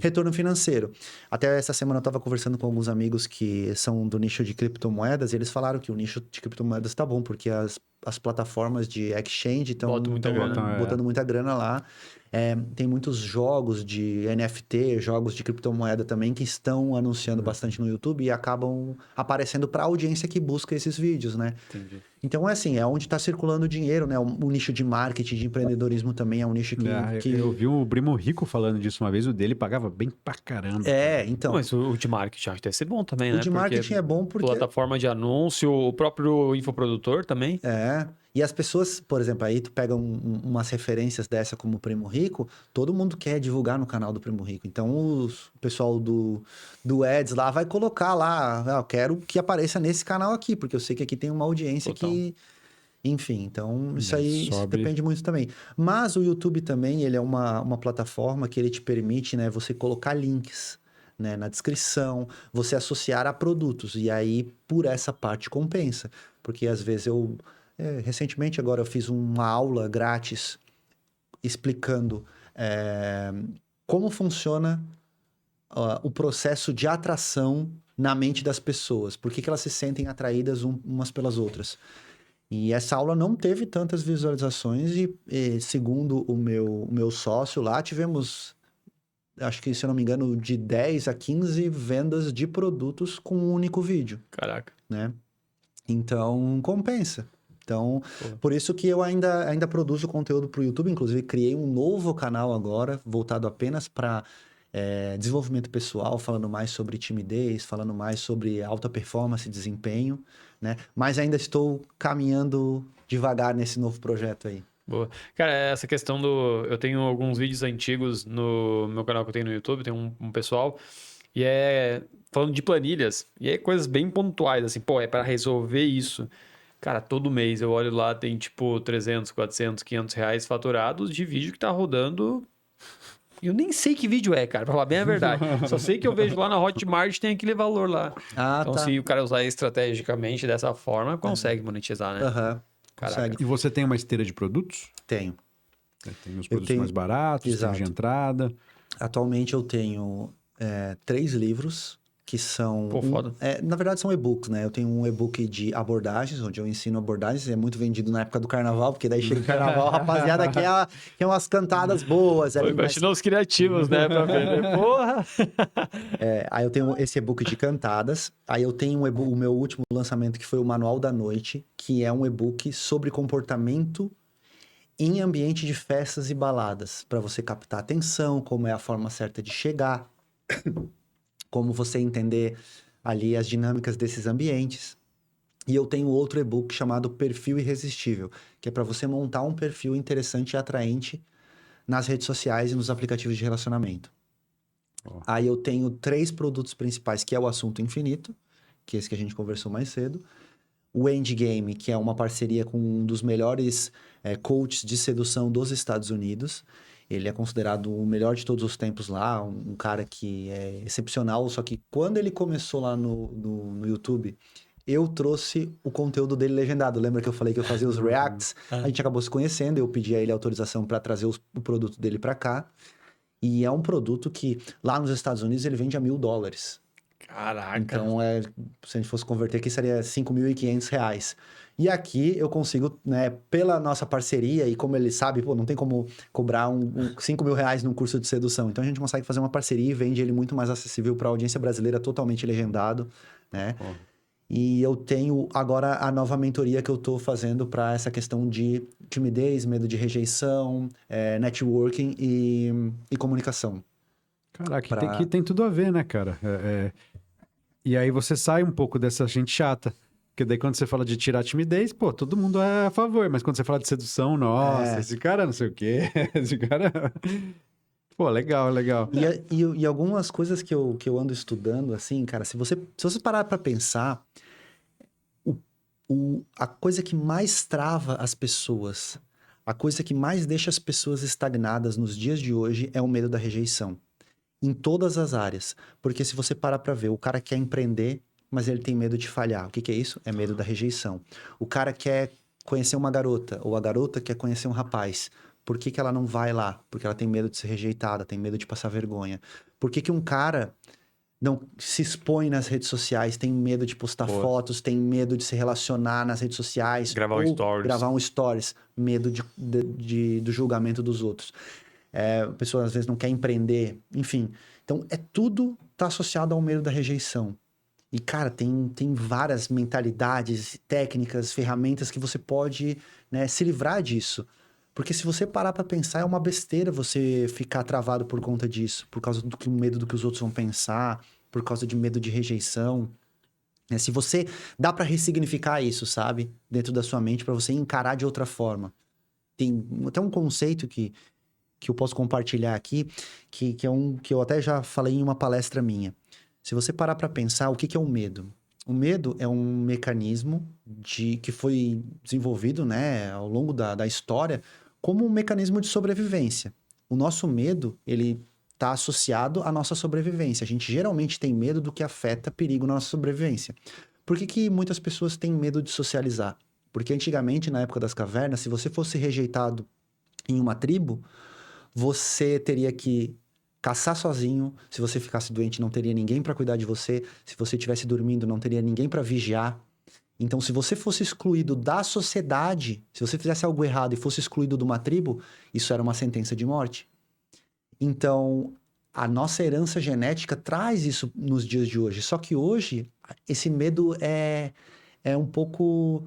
retorno financeiro. Até essa semana eu estava conversando com alguns amigos que são do nicho de criptomoedas, e eles falaram que o nicho de criptomoedas está bom, porque as plataformas de exchange estão botando muita grana lá. Tem muitos jogos de NFT, jogos de criptomoeda também, que estão anunciando bastante no YouTube e acabam aparecendo para a audiência que busca esses vídeos, né? Entendi. Então, é onde está circulando o dinheiro, né? O nicho de marketing, de empreendedorismo também é um nicho que... Eu vi o Primo Rico falando disso uma vez, o dele pagava bem pra caramba. Então... Mas o de marketing acho que deve ser bom também, né? O de marketing é bom porque... Plataforma de anúncio, o próprio infoprodutor também. E as pessoas, por exemplo, aí tu pega umas referências dessa como o Primo Rico, todo mundo quer divulgar no canal do Primo Rico. Então, o pessoal do Ads lá vai colocar lá, eu quero que apareça nesse canal aqui, porque eu sei que aqui tem uma audiência que... Enfim, então isso depende muito também. Mas o YouTube também, ele é uma plataforma que ele te permite, né, você colocar links, né, na descrição, você associar a produtos. E aí, por essa parte, compensa. Porque às vezes recentemente, agora eu fiz uma aula grátis explicando como funciona o processo de atração na mente das pessoas. Por que elas se sentem atraídas umas pelas outras. E essa aula não teve tantas visualizações e segundo o meu sócio lá, tivemos, acho que, se eu não me engano, de 10 a 15 vendas de produtos com um único vídeo, Caraca. né? Então, compensa. Então, Pô. por isso que eu ainda produzo conteúdo para o YouTube. Inclusive, criei um novo canal agora, voltado apenas para desenvolvimento pessoal, falando mais sobre timidez, falando mais sobre alta performance e desempenho, né? Mas ainda estou caminhando devagar nesse novo projeto aí. Boa. Cara, essa questão do... Eu tenho alguns vídeos antigos no meu canal que eu tenho no YouTube, tem um pessoal, e falando de planilhas, e é coisas bem pontuais, assim, pô, é para resolver isso. Cara, todo mês eu olho lá, tem tipo 300, 400, 500 reais faturados de vídeo que tá rodando. Eu nem sei que vídeo é, cara, pra falar bem a verdade. Só sei que eu vejo lá na Hotmart tem aquele valor lá. Então, tá. se o cara usar estrategicamente dessa forma, consegue monetizar, né? Aham, consegue. E você tem uma esteira de produtos? Tenho. Tem os produtos mais baratos, tem de entrada. Atualmente eu tenho 3 livros que são... Pô, foda. Na verdade são e-books, né? Eu tenho um e-book de abordagens, onde eu ensino abordagens. É muito vendido na época do carnaval, porque daí chega o carnaval, a rapaziada quer umas cantadas boas. Foi imaginar os criativos, né? Pra ver. Porra! Aí eu tenho esse e-book de cantadas. Aí eu tenho o meu último lançamento, que foi o Manual da Noite, que é um e-book sobre comportamento em ambiente de festas e baladas, para você captar atenção, como é a forma certa de chegar, como você entender ali as dinâmicas desses ambientes. E eu tenho outro e-book chamado Perfil Irresistível, que é para você montar um perfil interessante e atraente nas redes sociais e nos aplicativos de relacionamento. Aí eu tenho 3 produtos principais, que é o Assunto Infinito, que é esse que a gente conversou mais cedo. O Endgame, que é uma parceria com um dos melhores coaches de sedução dos Estados Unidos. Ele é considerado o melhor de todos os tempos lá, um cara que é excepcional. Só que quando ele começou lá no YouTube, eu trouxe o conteúdo dele legendado. Lembra que eu falei que eu fazia os reacts? A gente acabou se conhecendo, eu pedi a ele autorização para trazer o produto dele para cá. E é um produto que lá nos Estados Unidos ele vende a $1.000. Caraca. Então, se a gente fosse converter aqui, seria R$5.500. E aqui eu consigo, né, pela nossa parceria, e como ele sabe, pô, não tem como cobrar R$5.000 num curso de sedução. Então, a gente consegue fazer uma parceria e vende ele muito mais acessível para a audiência brasileira, totalmente legendado, né? E eu tenho agora a nova mentoria que eu estou fazendo para essa questão de timidez, medo de rejeição, networking e comunicação. Caraca, que tem tudo a ver, né, cara? E aí você sai um pouco dessa gente chata. Porque daí quando você fala de tirar a timidez, pô, todo mundo é a favor. Mas quando você fala de sedução, nossa, esse cara não sei o quê. Esse cara... Pô, legal. E algumas coisas que eu ando estudando, assim, cara, se você parar pra pensar, a coisa que mais trava as pessoas, a coisa que mais deixa as pessoas estagnadas nos dias de hoje é o medo da rejeição. Em todas as áreas. Porque se você parar pra ver, o cara quer empreender, mas ele tem medo de falhar. O que é isso? É medo da rejeição. O cara quer conhecer uma garota, ou a garota quer conhecer um rapaz. Por que ela não vai lá? Porque ela tem medo de ser rejeitada, tem medo de passar vergonha. Por que um cara não se expõe nas redes sociais, tem medo de postar fotos, tem medo de se relacionar nas redes sociais, gravar um stories, medo do julgamento dos outros. A pessoa às vezes não quer empreender, enfim. Então, tudo tá associado ao medo da rejeição. E, cara, tem várias mentalidades, técnicas, ferramentas que você pode, né, se livrar disso. Porque se você parar pra pensar, é uma besteira você ficar travado por conta disso, por causa do medo do que os outros vão pensar, por causa de medo de rejeição. Se você dá pra ressignificar isso, sabe? Dentro da sua mente, pra você encarar de outra forma. Tem até um conceito que eu posso compartilhar aqui, que eu até já falei em uma palestra minha. Se você parar para pensar, o que é o medo? O medo é um mecanismo que foi desenvolvido, né, ao longo da história como um mecanismo de sobrevivência. O nosso medo, ele está associado à nossa sobrevivência. A gente geralmente tem medo do que afeta perigo na nossa sobrevivência. Por que muitas pessoas têm medo de socializar? Porque antigamente, na época das cavernas, se você fosse rejeitado em uma tribo, você teria que caçar sozinho. Se você ficasse doente, não teria ninguém para cuidar de você. Se você estivesse dormindo, não teria ninguém para vigiar. Então, se você fosse excluído da sociedade, se você fizesse algo errado e fosse excluído de uma tribo, isso era uma sentença de morte. Então, a nossa herança genética traz isso nos dias de hoje. Só que hoje, esse medo é um pouco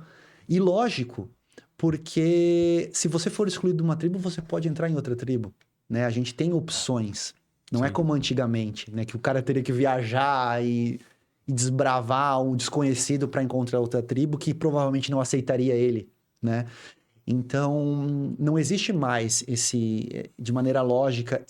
ilógico, porque se você for excluído de uma tribo, você pode entrar em outra tribo, né? A gente tem opções. Não é como antigamente, né? Que o cara teria que viajar e desbravar um desconhecido para encontrar outra tribo que provavelmente não aceitaria ele, né? Então, não existe mais de maneira lógica,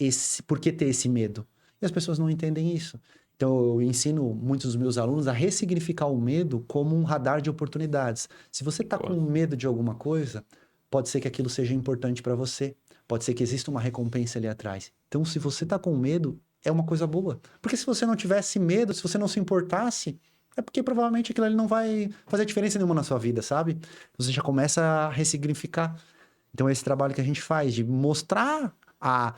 por que ter esse medo? E as pessoas não entendem isso. Então, eu ensino muitos dos meus alunos a ressignificar o medo como um radar de oportunidades. Se você está com medo de alguma coisa, pode ser que aquilo seja importante para você. Pode ser que exista uma recompensa ali atrás. Então, se você está com medo, é uma coisa boa. Porque se você não tivesse medo, se você não se importasse, é porque provavelmente aquilo ali não vai fazer diferença nenhuma na sua vida, sabe? Você já começa a ressignificar. Então, é esse trabalho que a gente faz, de mostrar a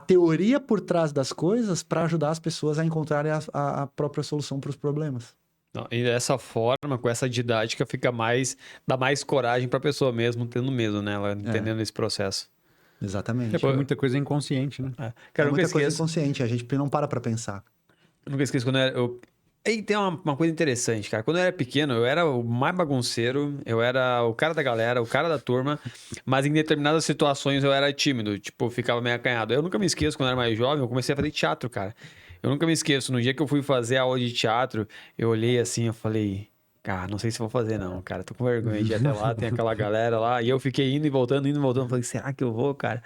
teoria por trás das coisas para ajudar as pessoas a encontrarem a própria solução para os problemas. Não, e dessa forma, com essa didática, dá mais coragem para a pessoa mesmo, tendo medo, né? Ela entendendo esse processo. Exatamente. Muita coisa inconsciente, né? Cara, muita coisa inconsciente, a gente não para pensar. Eu nunca esqueço quando Aí tem uma coisa interessante, cara. Quando eu era pequeno, eu era o mais bagunceiro, eu era o cara da galera, o cara da turma, mas em determinadas situações eu era tímido, tipo, ficava meio acanhado. Eu nunca me esqueço, quando eu era mais jovem, eu comecei a fazer teatro, cara. Eu nunca me esqueço, no dia que eu fui fazer a aula de teatro, eu olhei assim, eu falei, cara, não sei se vou fazer não, cara, tô com vergonha de ir até lá, tem aquela galera lá, e eu fiquei indo e voltando, falei, será que eu vou, cara?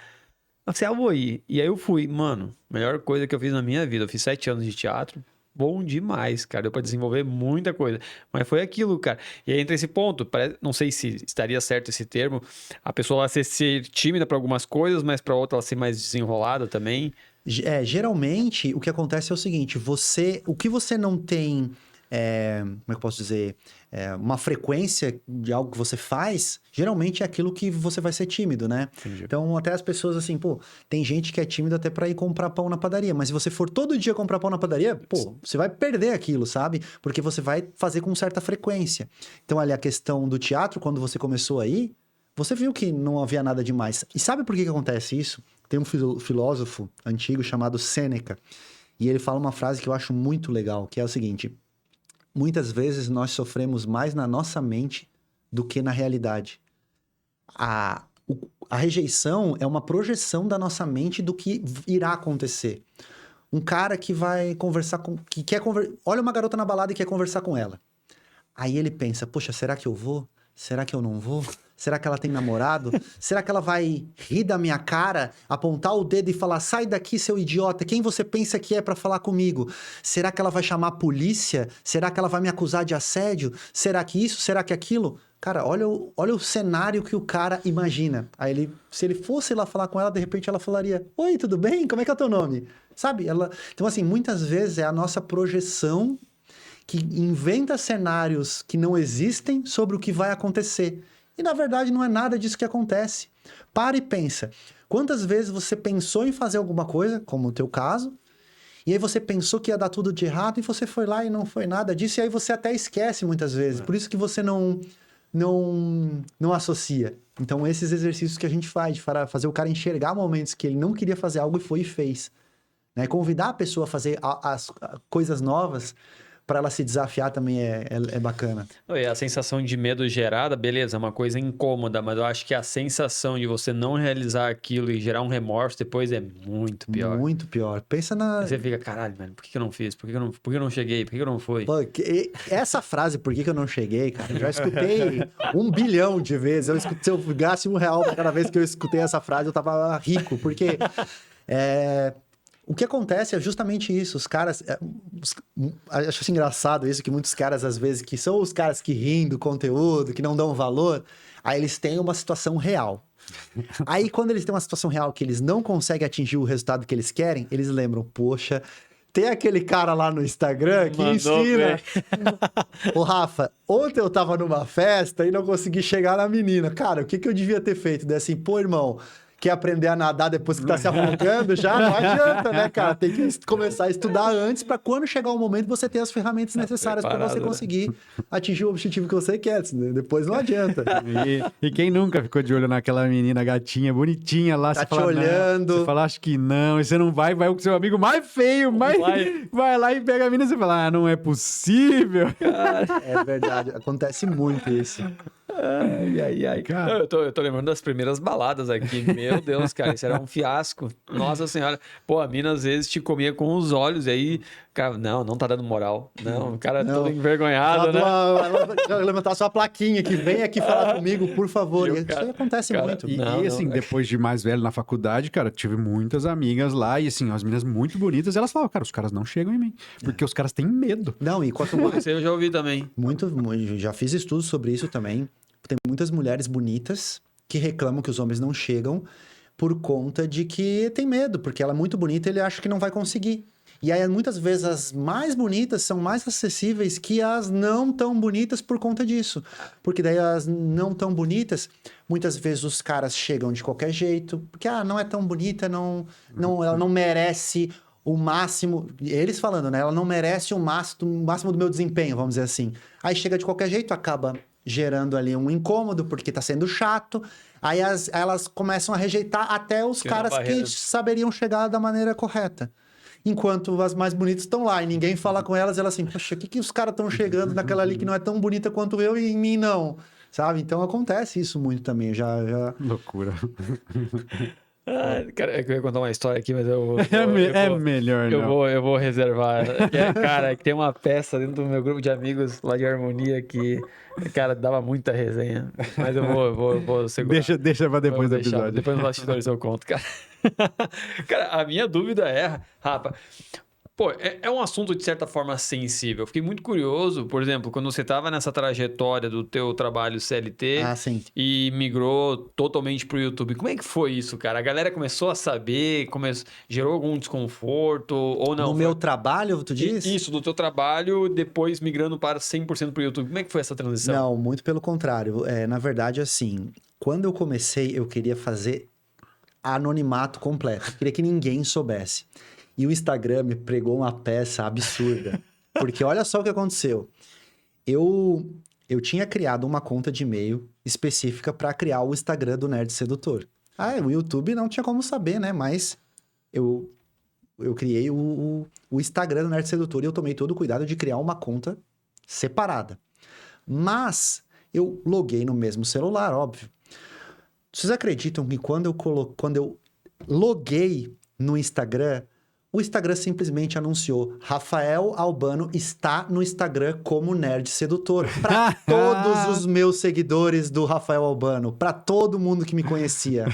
Eu falei, vou ir. E aí eu fui, mano, melhor coisa que eu fiz na minha vida, eu fiz 7 anos de teatro, bom demais, cara. Deu pra desenvolver muita coisa. Mas foi aquilo, cara. E aí entra esse ponto. Não sei se estaria certo esse termo. A pessoa ela ser tímida para algumas coisas, mas para outra ela ser mais desenrolada também. Geralmente, o que acontece é o seguinte. O que você não tem... como é que eu posso dizer? Uma frequência de algo que você faz, geralmente é aquilo que você vai ser tímido, né? Entendi. Então, até as pessoas assim, pô, tem gente que é tímida até pra ir comprar pão na padaria, mas se você for todo dia comprar pão na padaria, pô, você vai perder aquilo, sabe? Porque você vai fazer com certa frequência. Então, ali a questão do teatro, quando você começou aí, você viu que não havia nada demais. E sabe por que acontece isso? Tem um filósofo antigo chamado Sêneca, e ele fala uma frase que eu acho muito legal, que é o seguinte: muitas vezes nós sofremos mais na nossa mente do que na realidade. A rejeição é uma projeção da nossa mente do que irá acontecer. Um cara que vai conversar com... olha uma garota na balada e quer conversar com ela. Aí ele pensa, poxa, será que eu vou? Será que eu não vou? Será que ela tem namorado? Será que ela vai rir da minha cara, apontar o dedo e falar, sai daqui, seu idiota, quem você pensa que é pra falar comigo? Será que ela vai chamar a polícia? Será que ela vai me acusar de assédio? Será que isso? Será que aquilo? Cara, olha o cenário que o cara imagina. Aí se ele fosse lá falar com ela, de repente ela falaria, oi, tudo bem? Como é que é o teu nome? Sabe? Então, assim, muitas vezes é a nossa projeção que inventa cenários que não existem sobre o que vai acontecer. E, na verdade, não é nada disso que acontece. Para e pensa. Quantas vezes você pensou em fazer alguma coisa, como o teu caso, e aí você pensou que ia dar tudo de errado e você foi lá e não foi nada disso, e aí você até esquece muitas vezes. Por isso que você não associa. Então, esses exercícios que a gente faz, para fazer o cara enxergar momentos que ele não queria fazer algo e foi e fez. Né? Convidar a pessoa a fazer as coisas novas para ela se desafiar também é bacana. E a sensação de medo gerada, beleza, é uma coisa incômoda, mas eu acho que a sensação de você não realizar aquilo e gerar um remorso depois é muito pior. Muito pior. Pensa na... Aí você fica, caralho, mano, por que eu não fiz? Por que eu não cheguei? Por que eu não fui? Pô, essa frase, por que eu não cheguei, cara, eu já escutei 1 bilhão de vezes. Se eu gaste R$1 pra cada vez que eu escutei essa frase, eu tava rico, porque... O que acontece é justamente isso, os caras... acho assim engraçado isso, que muitos caras, às vezes, que são os caras que riem do conteúdo, que não dão valor, aí eles têm uma situação real. Aí, quando eles têm uma situação real que eles não conseguem atingir o resultado que eles querem, eles lembram, poxa, tem aquele cara lá no Instagram que ensina... Ô, Rafa, ontem eu tava numa festa e não consegui chegar na menina. Cara, o que eu devia ter feito? Daí assim, pô, irmão... quer aprender a nadar depois que tá se afogando, já não adianta, né, cara? Tem que começar a estudar antes para quando chegar o momento você ter as ferramentas necessárias para você conseguir atingir o objetivo que você quer. Depois não adianta. E quem nunca ficou de olho naquela menina gatinha, bonitinha lá, Tá você te fala, olhando. Não, você fala, acho que não, e você não vai o seu amigo mais feio, vai lá e pega a menina e você fala, não é possível. É verdade, acontece muito isso. Ai. Cara. Eu tô lembrando das primeiras baladas aqui. Meu Deus, cara, isso era um fiasco. Nossa senhora. Pô, a mina às vezes te comia com os olhos, e aí, cara, não tá dando moral. Não, o cara todo envergonhado, né? Levantar sua plaquinha que vem aqui falar comigo, por favor. Isso aí acontece muito. E assim, depois de mais velho na faculdade, cara, tive muitas amigas lá, e assim, as meninas muito bonitas, elas falavam, cara, os caras não chegam em mim, porque os caras têm medo. Não, e quanto mais... Isso aí eu já ouvi também. Já fiz estudos sobre isso também. Tem muitas mulheres bonitas que reclamam que os homens não chegam por conta de que tem medo, porque ela é muito bonita e ele acha que não vai conseguir. E aí, muitas vezes, as mais bonitas são mais acessíveis que as não tão bonitas por conta disso. Porque daí as não tão bonitas, muitas vezes os caras chegam de qualquer jeito, porque, não é tão bonita, ela não merece o máximo... Eles falando, né? Ela não merece o máximo do meu desempenho, vamos dizer assim. Aí chega de qualquer jeito, acaba gerando ali um incômodo, porque tá sendo chato. Aí elas começam a rejeitar até os caras que saberiam chegar da maneira correta. Enquanto as mais bonitas estão lá e ninguém fala com elas, elas assim, poxa, o que os caras estão chegando naquela ali que não é tão bonita quanto eu e em mim não, sabe? Então acontece isso muito também, já... Loucura. Cara, eu ia contar uma história aqui, mas melhor eu vou reservar. Cara, que tem uma peça dentro do meu grupo de amigos lá de harmonia que, cara, dava muita resenha. Mas eu vou segurar. Deixa pra depois do episódio. Depois nos bastidores eu conto, cara. Cara, a minha dúvida é, Rafa... Pô, é um assunto de certa forma sensível. Eu fiquei muito curioso, por exemplo, quando você estava nessa trajetória do teu trabalho CLT e migrou totalmente pro YouTube. Como é que foi isso, cara? A galera começou a saber, gerou algum desconforto ou não? No meu trabalho, tu diz? Isso, do teu trabalho, depois migrando para 100% pro YouTube. Como é que foi essa transição? Não, muito pelo contrário. Na verdade, assim, quando eu comecei, eu queria fazer anonimato completo. Eu queria que ninguém soubesse. E o Instagram me pregou uma peça absurda. Porque olha só o que aconteceu. Eu tinha criado uma conta de e-mail específica para criar o Instagram do Nerd Sedutor. O YouTube não tinha como saber, né? Mas eu criei o Instagram do Nerd Sedutor e eu tomei todo o cuidado de criar uma conta separada. Mas eu loguei no mesmo celular, óbvio. Vocês acreditam que quando eu loguei no Instagram... O Instagram simplesmente anunciou: Rafael Albano está no Instagram como Nerd Sedutor. Para todos os meus seguidores do Rafael Albano, para todo mundo que me conhecia.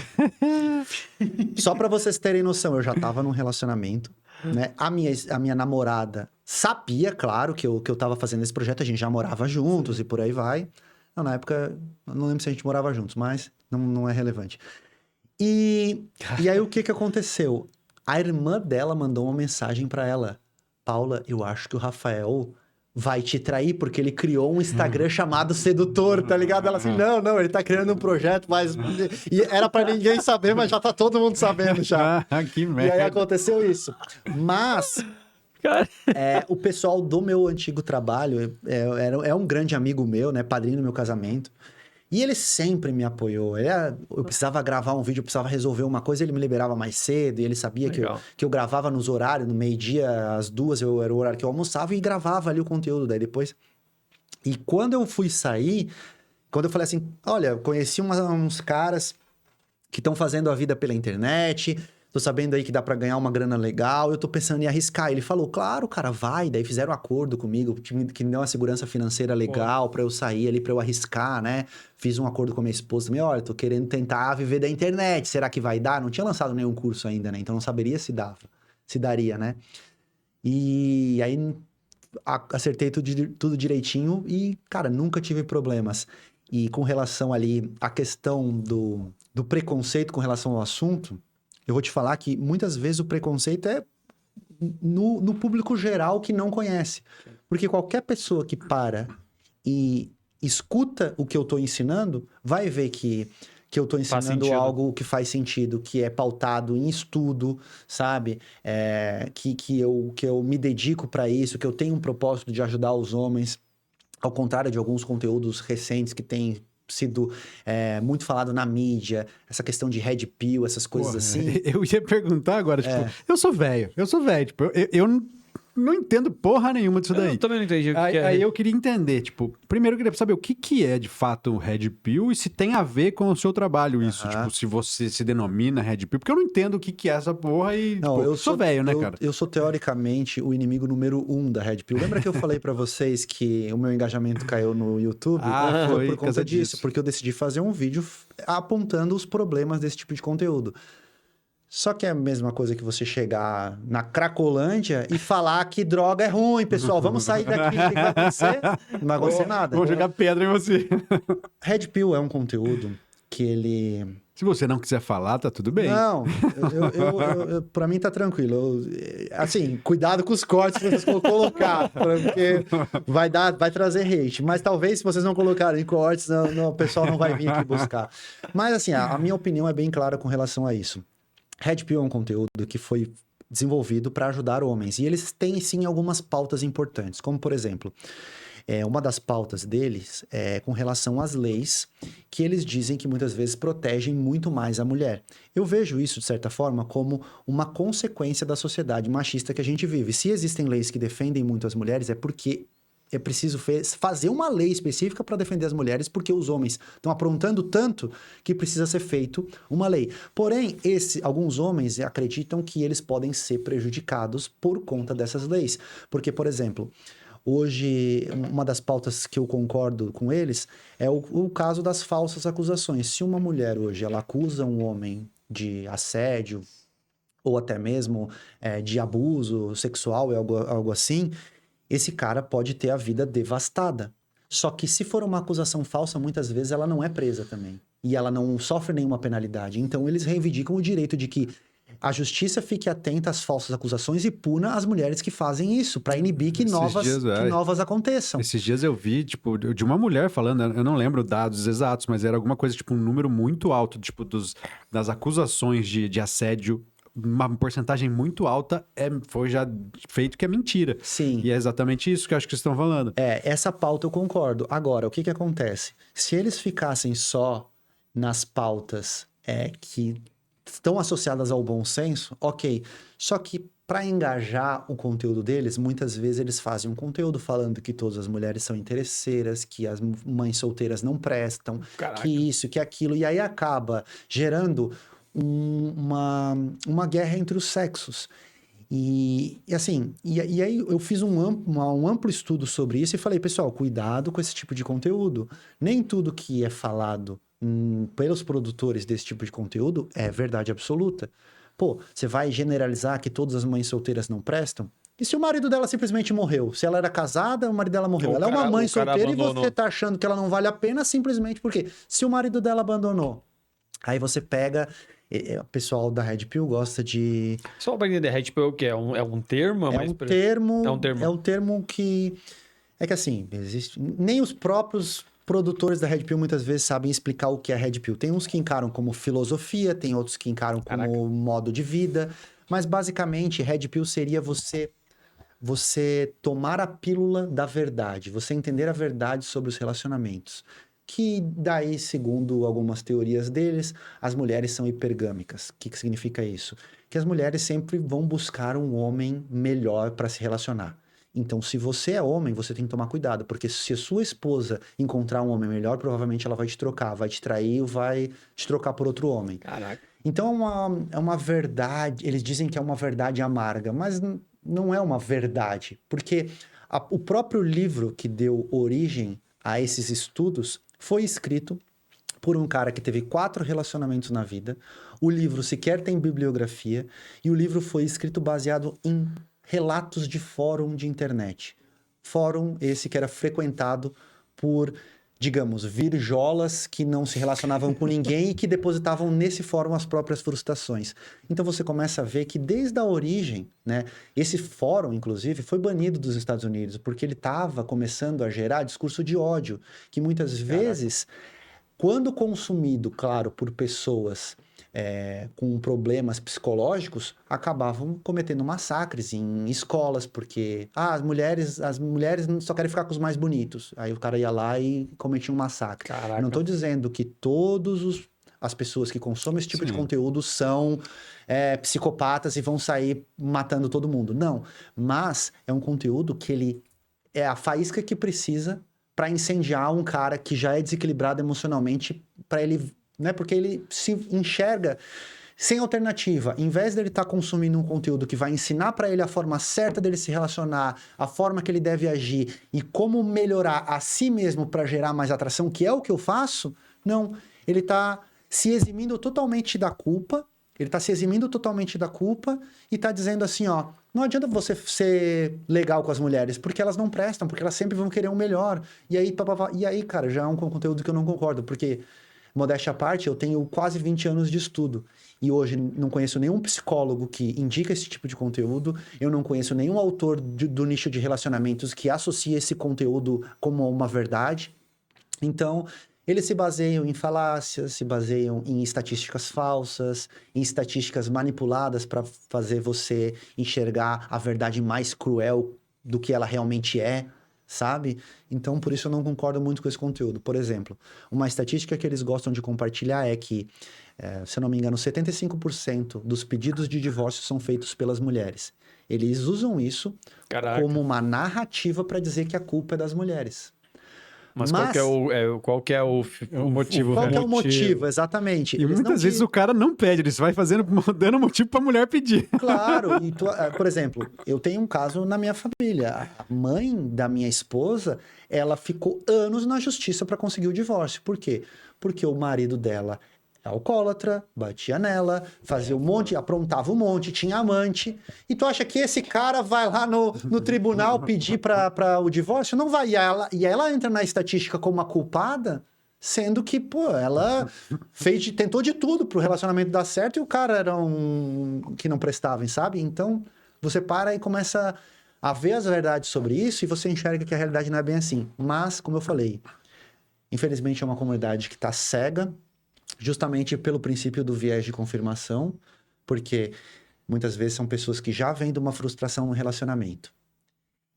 Só para vocês terem noção, eu já tava num relacionamento, né? A minha namorada sabia, claro, que eu tava fazendo esse projeto, a gente já morava juntos e por aí vai. Na época, eu não lembro se a gente morava juntos, mas não é relevante. E aí o que aconteceu? A irmã dela mandou uma mensagem pra ela. Paula, eu acho que o Rafael vai te trair porque ele criou um Instagram chamado Sedutor, tá ligado? Ela assim, não, ele tá criando um projeto, mas... E era pra ninguém saber, mas já tá todo mundo sabendo já. Que merda. E aí aconteceu isso. Mas... o pessoal do meu antigo trabalho é um grande amigo meu, né? Padrinho do meu casamento. E ele sempre me apoiou. Eu precisava gravar um vídeo, eu precisava resolver uma coisa, ele me liberava mais cedo. E ele sabia que eu gravava nos horários, no meio-dia, às 2, era o horário que eu almoçava e gravava ali o conteúdo. Daí depois... E quando eu fui sair, quando eu falei assim, olha, eu conheci uns caras que estão fazendo a vida pela internet... Tô sabendo aí que dá pra ganhar uma grana legal, eu tô pensando em arriscar. Ele falou, claro, cara, vai. Daí fizeram um acordo comigo, que me deu uma segurança financeira legal pra eu sair ali, pra eu arriscar, né? Fiz um acordo com a minha esposa também, olha, tô querendo tentar viver da internet, será que vai dar? Não tinha lançado nenhum curso ainda, né? Então não saberia se daria, né? E aí acertei tudo direitinho e, cara, nunca tive problemas. E com relação ali à questão do preconceito com relação ao assunto... Eu vou te falar que muitas vezes o preconceito é no público geral que não conhece. Porque qualquer pessoa que para e escuta o que eu estou ensinando, vai ver que que eu tô ensinando sentido. algo que faz sentido, que é pautado em estudo, sabe? Que eu me dedico para isso, que eu tenho um propósito de ajudar os homens, ao contrário de alguns conteúdos recentes que têm sido muito falado na mídia, essa questão de red pill, essas coisas assim. Eu ia perguntar agora, tipo, eu sou velho, tipo, eu não entendo porra nenhuma disso daí. Eu também não entendi o que é. Aí eu queria entender, tipo, primeiro eu queria saber o que é de fato um Red Pill e se tem a ver com o seu trabalho isso, tipo, se você se denomina Red Pill, porque eu não entendo o que é essa porra e, Não, tipo, eu sou velho, né, cara? Eu sou teoricamente o inimigo número 1 da Red Pill. Lembra que eu falei pra vocês que o meu engajamento caiu no YouTube? Foi por por causa conta disso, porque eu decidi fazer um vídeo apontando os problemas desse tipo de conteúdo. Só que é a mesma coisa que você chegar na Cracolândia e falar que droga é ruim, pessoal. Vamos sair daqui. O que vai acontecer? Não vai acontecer nada. Vou jogar pedra em você. Red Pill é um conteúdo que ele... Se você não quiser falar, tá tudo bem. Não, pra mim tá tranquilo. Assim, cuidado com os cortes que vocês vão colocar, porque vai trazer hate. Mas talvez se vocês não colocarem cortes, o pessoal não vai vir aqui buscar. Mas assim, a minha opinião é bem clara com relação a isso. Red Pill é um conteúdo que foi desenvolvido para ajudar homens. E eles têm, sim, algumas pautas importantes. Como, por exemplo, uma das pautas deles é com relação às leis que eles dizem que muitas vezes protegem muito mais a mulher. Eu vejo isso, de certa forma, como uma consequência da sociedade machista que a gente vive. Se existem leis que defendem muito as mulheres, é porque é preciso fazer uma lei específica para defender as mulheres, porque os homens estão aprontando tanto que precisa ser feito uma lei. Porém, alguns homens acreditam que eles podem ser prejudicados por conta dessas leis. Porque, por exemplo, hoje, uma das pautas que eu concordo com eles é o caso das falsas acusações. Se uma mulher hoje ela acusa um homem de assédio ou até mesmo de abuso sexual, algo assim, esse cara pode ter a vida devastada. Só que se for uma acusação falsa, muitas vezes ela não é presa também. E ela não sofre nenhuma penalidade. Então eles reivindicam o direito de que a justiça fique atenta às falsas acusações e puna as mulheres que fazem isso, para inibir que novas aconteçam. Esses dias eu vi, tipo, de uma mulher falando, eu não lembro dados exatos, mas era alguma coisa, tipo, um número muito alto, tipo, das acusações de assédio. Uma porcentagem muito alta foi já feito que é mentira. Sim. E é exatamente isso que eu acho que vocês estão falando. Essa pauta eu concordo. Agora, o que acontece? Se eles ficassem só nas pautas que estão associadas ao bom senso, ok. Só que para engajar o conteúdo deles, muitas vezes eles fazem um conteúdo falando que todas as mulheres são interesseiras, que as mães solteiras não prestam, que isso, que aquilo, e aí acaba gerando uma guerra entre os sexos. E aí eu fiz um amplo estudo sobre isso e falei, pessoal, cuidado com esse tipo de conteúdo. Nem tudo que é falado pelos produtores desse tipo de conteúdo é verdade absoluta. Pô, você vai generalizar que todas as mães solteiras não prestam? E se o marido dela simplesmente morreu? Se ela era casada, o marido dela morreu. Ela é uma mãe solteira e você tá achando que ela não vale a pena simplesmente porque se o marido dela abandonou. Aí você pega... O pessoal da Red Pill gosta de... Só para entender, Red Pill é o quê? É um termo? É um termo que... É que assim, nem os próprios produtores da Red Pill muitas vezes sabem explicar o que é Red Pill. Tem uns que encaram como filosofia, tem outros que encaram como modo de vida. Mas basicamente, Red Pill seria você tomar a pílula da verdade. Você entender a verdade sobre os relacionamentos. Que daí, segundo algumas teorias deles, as mulheres são hipergâmicas. O que significa isso? Que as mulheres sempre vão buscar um homem melhor para se relacionar. Então, se você é homem, você tem que tomar cuidado, porque se a sua esposa encontrar um homem melhor, provavelmente ela vai te trocar, vai te trair ou vai te trocar por outro homem. Caraca. Então, é uma verdade, eles dizem que é uma verdade amarga, mas não é uma verdade, porque o próprio livro que deu origem a esses estudos foi escrito por um cara que teve 4 relacionamentos na vida. O livro sequer tem bibliografia e o livro foi escrito baseado em relatos de fórum de internet. Fórum esse que era frequentado por, digamos, virjolas que não se relacionavam com ninguém e que depositavam nesse fórum as próprias frustrações. Então você começa a ver que desde a origem, né, esse fórum, inclusive, foi banido dos Estados Unidos porque ele estava começando a gerar discurso de ódio, que muitas vezes Quando consumido, claro, por pessoas com problemas psicológicos, acabavam cometendo massacres em escolas, porque as mulheres só querem ficar com os mais bonitos. Aí o cara ia lá e cometia um massacre. Caraca. Eu não estou dizendo que as pessoas que consomem esse tipo de conteúdo são psicopatas e vão sair matando todo mundo. Não, mas é um conteúdo que ele é a faísca que precisa para incendiar um cara que já é desequilibrado emocionalmente, para ele, né? Porque ele se enxerga sem alternativa. Em vez dele estar consumindo um conteúdo que vai ensinar para ele a forma certa dele se relacionar, a forma que ele deve agir e como melhorar a si mesmo para gerar mais atração, que é o que eu faço, não. Ele está se eximindo totalmente da culpa. Ele está se eximindo totalmente da culpa e está dizendo assim, ó, não adianta você ser legal com as mulheres, porque elas não prestam, porque elas sempre vão querer um melhor. E aí, cara, já é um conteúdo que eu não concordo, porque, modéstia à parte, eu tenho quase 20 anos de estudo. E hoje não conheço nenhum psicólogo que indica esse tipo de conteúdo, eu não conheço nenhum autor do nicho de relacionamentos que associa esse conteúdo como uma verdade. Então, eles se baseiam em falácias, se baseiam em estatísticas falsas, em estatísticas manipuladas para fazer você enxergar a verdade mais cruel do que ela realmente é, sabe? Então, por isso eu não concordo muito com esse conteúdo. Por exemplo, uma estatística que eles gostam de compartilhar é que, se eu não me engano, 75% dos pedidos de divórcio são feitos pelas mulheres. Eles usam isso como uma narrativa para dizer que a culpa é das mulheres. Mas qual que é o motivo? Qual que é o motivo, exatamente? E muitas vezes o cara não pede, ele vai dando motivo pra mulher pedir. Claro, por exemplo, eu tenho um caso na minha família. A mãe da minha esposa, ela ficou anos na justiça para conseguir o divórcio. Por quê? Porque o marido dela é alcoólatra, batia nela, fazia um monte, aprontava um monte, tinha amante. E tu acha que esse cara vai lá no tribunal pedir para o divórcio? Não vai. E ela entra na estatística como uma culpada, sendo que, pô, ela tentou de tudo pro relacionamento dar certo e o cara era que não prestava, sabe? Então, você para e começa a ver as verdades sobre isso e você enxerga que a realidade não é bem assim. Mas, como eu falei, infelizmente é uma comunidade que está cega, justamente pelo princípio do viés de confirmação, porque muitas vezes são pessoas que já vêm de uma frustração no relacionamento.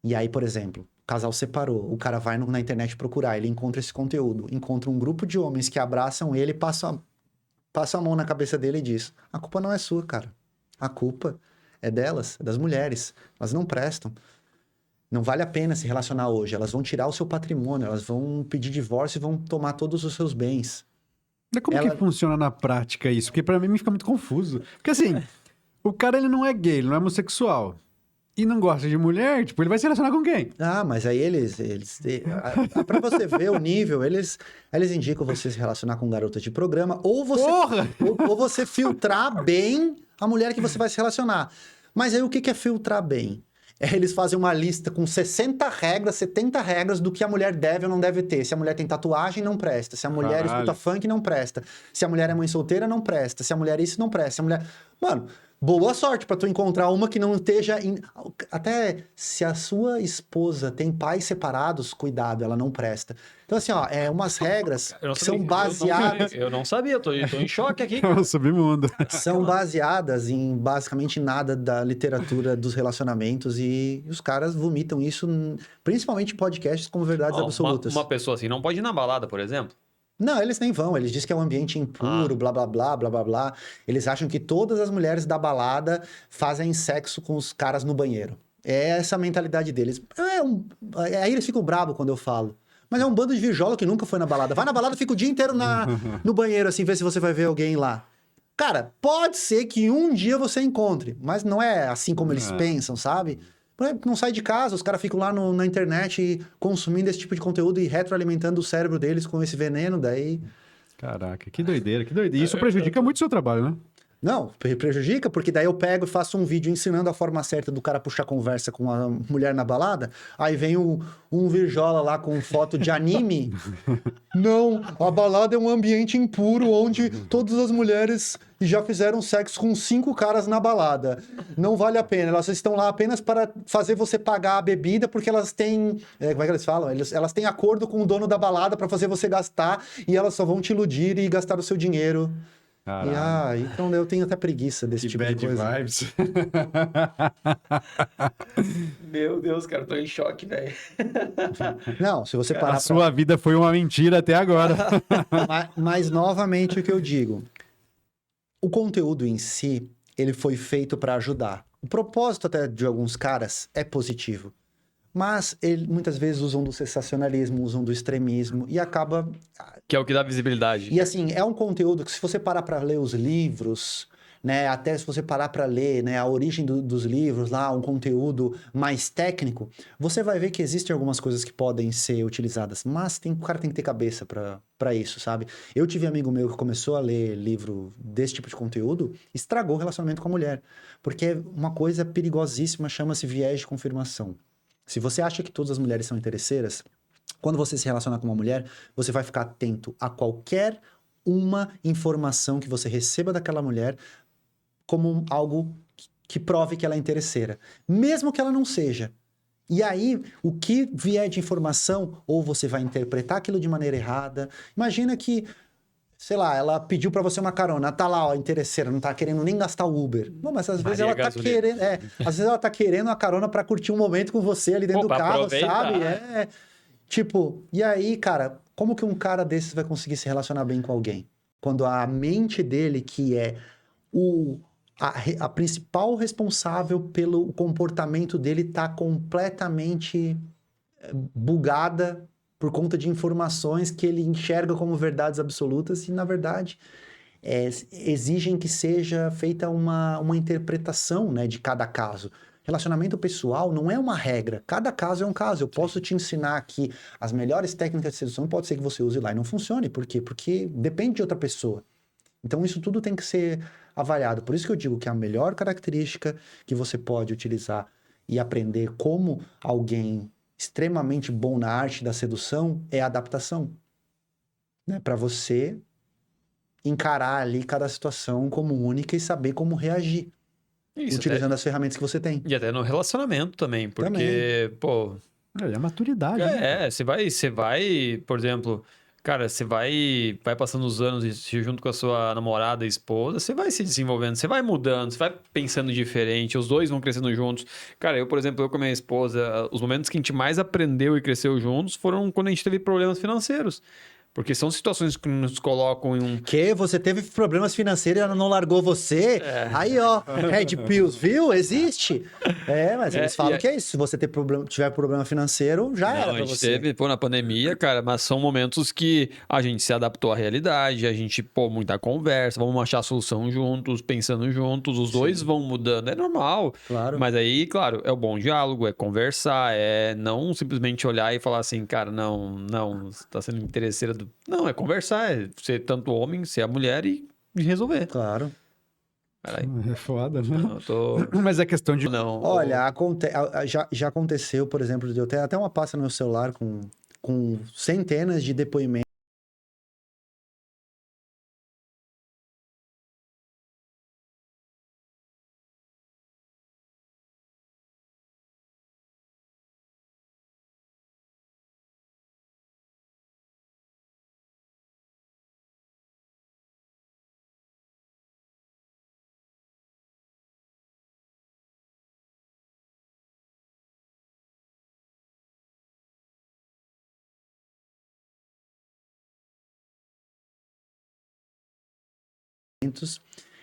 E aí, por exemplo, o casal separou, o cara vai na internet procurar, ele encontra esse conteúdo, encontra um grupo de homens que abraçam ele, passa a mão na cabeça dele e diz: a culpa não é sua, cara. A culpa é delas, é das mulheres. Elas não prestam. Não vale a pena se relacionar hoje. Elas vão tirar o seu patrimônio, elas vão pedir divórcio e vão tomar todos os seus bens. Mas como que funciona na prática isso? Porque pra mim me fica muito confuso. Porque assim, o cara ele não é gay, ele não é homossexual. E não gosta de mulher, tipo, ele vai se relacionar com quem? Ah, mas aí pra você ver o nível, eles indicam você se relacionar com garota de programa, ou você filtrar bem a mulher que você vai se relacionar. Mas aí o que é filtrar bem? Eles fazem uma lista com 60 regras, 70 regras do que a mulher deve ou não deve ter. Se a mulher tem tatuagem, não presta. Se a mulher escuta funk, não presta. Se a mulher é mãe solteira, não presta. Se a mulher é isso, não presta. Se a mulher... Mano, boa sorte pra tu encontrar uma que não esteja... Até se a sua esposa tem pais separados, cuidado, ela não presta. Então, assim, ó, umas regras que são baseadas... Eu não sabia, tô em choque aqui. É o submundo. São baseadas em basicamente nada da literatura dos relacionamentos e os caras vomitam isso, principalmente em podcasts, como verdades absolutas. Uma pessoa assim não pode ir na balada, por exemplo? Não, eles nem vão. Eles dizem que é um ambiente impuro, blá, blá, blá, blá, blá, blá. Eles acham que todas as mulheres da balada fazem sexo com os caras no banheiro. É essa a mentalidade deles. Aí eles ficam bravos quando eu falo. Mas é um bando de virjola que nunca foi na balada. Vai na balada, fica o dia inteiro no banheiro, assim, ver se você vai ver alguém lá. Cara, pode ser que um dia você encontre, mas não é assim como eles pensam, sabe? Não sai de casa, os caras ficam lá na internet consumindo esse tipo de conteúdo e retroalimentando o cérebro deles com esse veneno, daí... Caraca, que doideira, que doideira. E isso prejudica muito o seu trabalho, né? Não, prejudica, porque daí eu pego e faço um vídeo ensinando a forma certa do cara puxar conversa com a mulher na balada, aí vem um virjola lá com foto de anime. Não, a balada é um ambiente impuro onde todas as mulheres já fizeram sexo com 5 caras na balada. Não vale a pena, elas estão lá apenas para fazer você pagar a bebida, porque elas têm, como é que eles falam? Elas têm acordo com o dono da balada para fazer você gastar, e elas só vão te iludir e gastar o seu dinheiro. Então eu tenho até preguiça desse tipo de coisa. Bad vibes. Meu Deus, cara, tô em choque, velho. Não, se você parar A sua vida foi uma mentira até agora. Mas novamente o que eu digo, o conteúdo em si, ele foi feito para ajudar. O propósito até de alguns caras é positivo. Mas muitas vezes usam do sensacionalismo, usam do extremismo e acaba... Que é o que dá visibilidade. E assim, é um conteúdo que se você parar para ler os livros, né, até se você parar para ler, né, a origem dos livros lá, um conteúdo mais técnico, você vai ver que existem algumas coisas que podem ser utilizadas, mas o cara tem que ter cabeça para isso, sabe? Eu tive um amigo meu que começou a ler livro desse tipo de conteúdo, estragou o relacionamento com a mulher, porque uma coisa perigosíssima chama-se viés de confirmação. Se você acha que todas as mulheres são interesseiras, quando você se relaciona com uma mulher, você vai ficar atento a qualquer uma informação que você receba daquela mulher como algo que prove que ela é interesseira, mesmo que ela não seja. E aí, o que vier de informação, ou você vai interpretar aquilo de maneira errada. Imagina que, sei lá, ela pediu pra você uma carona, tá lá, ó, interesseira, não tá querendo nem gastar o Uber. Não, mas às vezes ela tá querendo, às vezes ela tá querendo a carona pra curtir um momento com você ali dentro do carro, aproveitar. Sabe? Tipo, e aí, cara, como que um cara desses vai conseguir se relacionar bem com alguém? Quando a mente dele, que é a principal responsável pelo comportamento dele, tá completamente bugada por conta de informações que ele enxerga como verdades absolutas e, na verdade, exigem que seja feita uma interpretação, né, de cada caso. Relacionamento pessoal não é uma regra. Cada caso é um caso. Eu posso te ensinar aqui as melhores técnicas de sedução, pode ser que você use lá e não funcione. Por quê? Porque depende de outra pessoa. Então, isso tudo tem que ser avaliado. Por isso que eu digo que a melhor característica que você pode utilizar e aprender como alguém extremamente bom na arte da sedução é a adaptação. Né? Para você encarar ali cada situação como única e saber como reagir. Isso, utilizando as ferramentas que você tem. E até no relacionamento também, porque, pô... É maturidade. Você vai, por exemplo... Cara, você vai passando os anos junto com a sua namorada, esposa, você vai se desenvolvendo, você vai mudando, você vai pensando diferente, os dois vão crescendo juntos. Cara, eu, por exemplo, eu com a minha esposa, os momentos que a gente mais aprendeu e cresceu juntos foram quando a gente teve problemas financeiros. Porque são situações que nos colocam em um... Que você teve problemas financeiros e ela não largou você? Aí, ó, Red Pills, viu? Existe. Mas eles falam que é isso. Se você tiver problema financeiro, já era pra você. A gente teve, na pandemia, cara, mas são momentos que a gente se adaptou à realidade, a gente, muita conversa, vamos achar a solução juntos, pensando juntos, os dois vão mudando. É normal. Claro. Mas aí, claro, é o bom diálogo, é conversar, é não simplesmente olhar e falar assim, cara, não, você tá sendo interesseira do... Não, é conversar, é ser tanto homem, ser a mulher e resolver. Claro. É foda, né? Não, Mas é questão de... Não. Olha, já aconteceu, por exemplo, de eu ter até uma pasta no meu celular com centenas de depoimentos.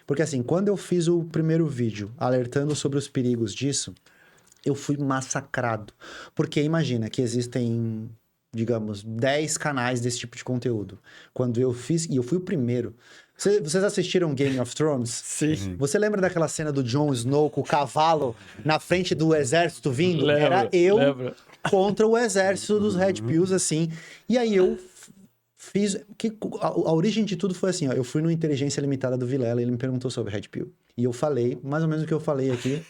Porque assim, quando eu fiz o primeiro vídeo alertando sobre os perigos disso, eu fui massacrado. Porque imagina que existem, digamos, 10 canais desse tipo de conteúdo. Quando eu fiz, e eu fui o primeiro. Vocês assistiram Game of Thrones? Sim. Você lembra daquela cena do Jon Snow com o cavalo na frente do exército vindo? Era eu contra o exército dos Red Pills, assim. E aí eu A origem de tudo foi assim, ó. Eu fui no Inteligência Limitada do Vilela e ele me perguntou sobre Red Pill. E eu falei, mais ou menos o que eu falei aqui.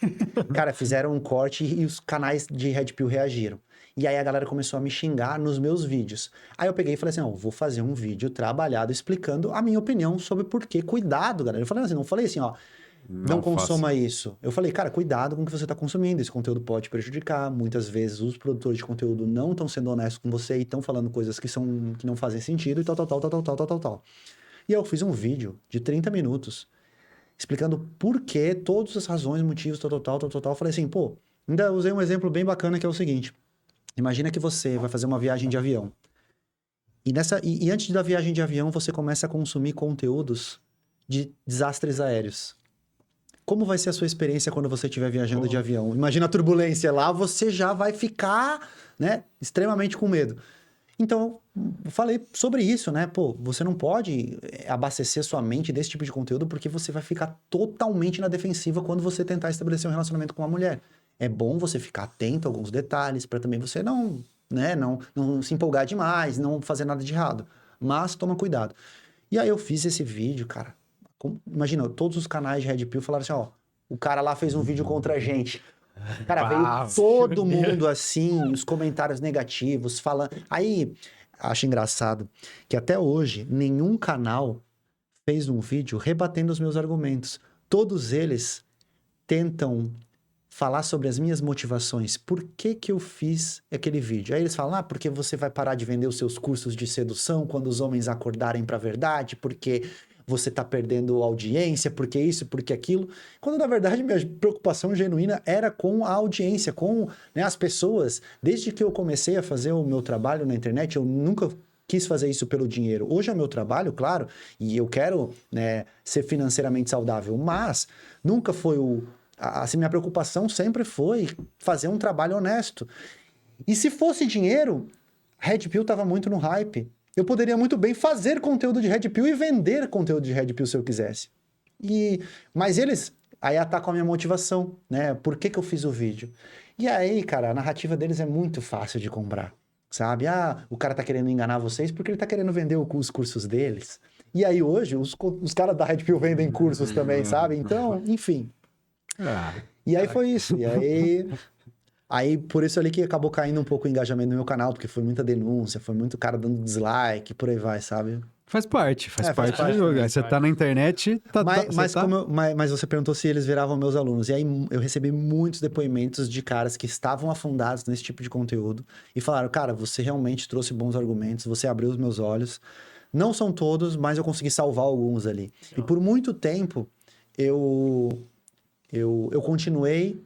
Cara, fizeram um corte e os canais de Red Pill reagiram. E aí a galera começou a me xingar nos meus vídeos. Aí eu peguei e falei assim, ó, vou fazer um vídeo trabalhado explicando a minha opinião sobre por que. Cuidado, galera. Eu falei assim, não falei assim, ó, não consuma isso. Eu falei, cara, cuidado com o que você está consumindo. Esse conteúdo pode prejudicar. Muitas vezes os produtores de conteúdo não estão sendo honestos com você e estão falando coisas que não fazem sentido e tal. E aí eu fiz um vídeo de 30 minutos explicando por que, todas as razões, motivos, tal. Eu falei assim, pô, ainda usei um exemplo bem bacana que é o seguinte. Imagina que você vai fazer uma viagem de avião. E antes da viagem de avião, você começa a consumir conteúdos de desastres aéreos. Como vai ser a sua experiência quando você estiver viajando de avião? Imagina a turbulência lá, você já vai ficar, né, extremamente com medo. Então, eu falei sobre isso, né? Pô, você não pode abastecer sua mente desse tipo de conteúdo porque você vai ficar totalmente na defensiva quando você tentar estabelecer um relacionamento com uma mulher. É bom você ficar atento a alguns detalhes para também você não se empolgar demais, não fazer nada de errado. Mas toma cuidado. E aí eu fiz esse vídeo, cara. Imagina, todos os canais de Red Pill falaram assim, ó, o cara lá fez um vídeo contra a gente. Cara, veio todo mundo assim, os comentários negativos, falando... Aí, acho engraçado que até hoje, nenhum canal fez um vídeo rebatendo os meus argumentos. Todos eles tentam falar sobre as minhas motivações. Por que eu fiz aquele vídeo? Aí eles falam, porque você vai parar de vender os seus cursos de sedução quando os homens acordarem pra verdade, porque você tá perdendo audiência, porque isso, porque aquilo. Quando, na verdade, minha preocupação genuína era com a audiência, com, né, as pessoas. Desde que eu comecei a fazer o meu trabalho na internet, eu nunca quis fazer isso pelo dinheiro. Hoje é meu trabalho, claro, e eu quero, né, ser financeiramente saudável, mas nunca foi assim, minha preocupação sempre foi fazer um trabalho honesto. E se fosse dinheiro, Red Pill tava muito no hype. Eu poderia muito bem fazer conteúdo de Red Pill e vender conteúdo de Red Pill se eu quisesse. Mas eles aí atacam a minha motivação, né? Por que eu fiz o vídeo? E aí, cara, a narrativa deles é muito fácil de comprar, sabe? O cara tá querendo enganar vocês porque ele tá querendo vender os cursos deles. E aí hoje, os caras da Red Pill vendem cursos também, sabe? Então, enfim. E aí foi isso. E aí, por isso ali que acabou caindo um pouco o engajamento no meu canal, porque foi muita denúncia, foi muito cara dando dislike, por aí vai, sabe? Faz parte do jogo. Você tá na internet, mas você perguntou se eles viravam meus alunos. E aí eu recebi muitos depoimentos de caras que estavam afundados nesse tipo de conteúdo e falaram, cara, você realmente trouxe bons argumentos, você abriu os meus olhos. Não são todos, mas eu consegui salvar alguns ali. E por muito tempo, eu continuei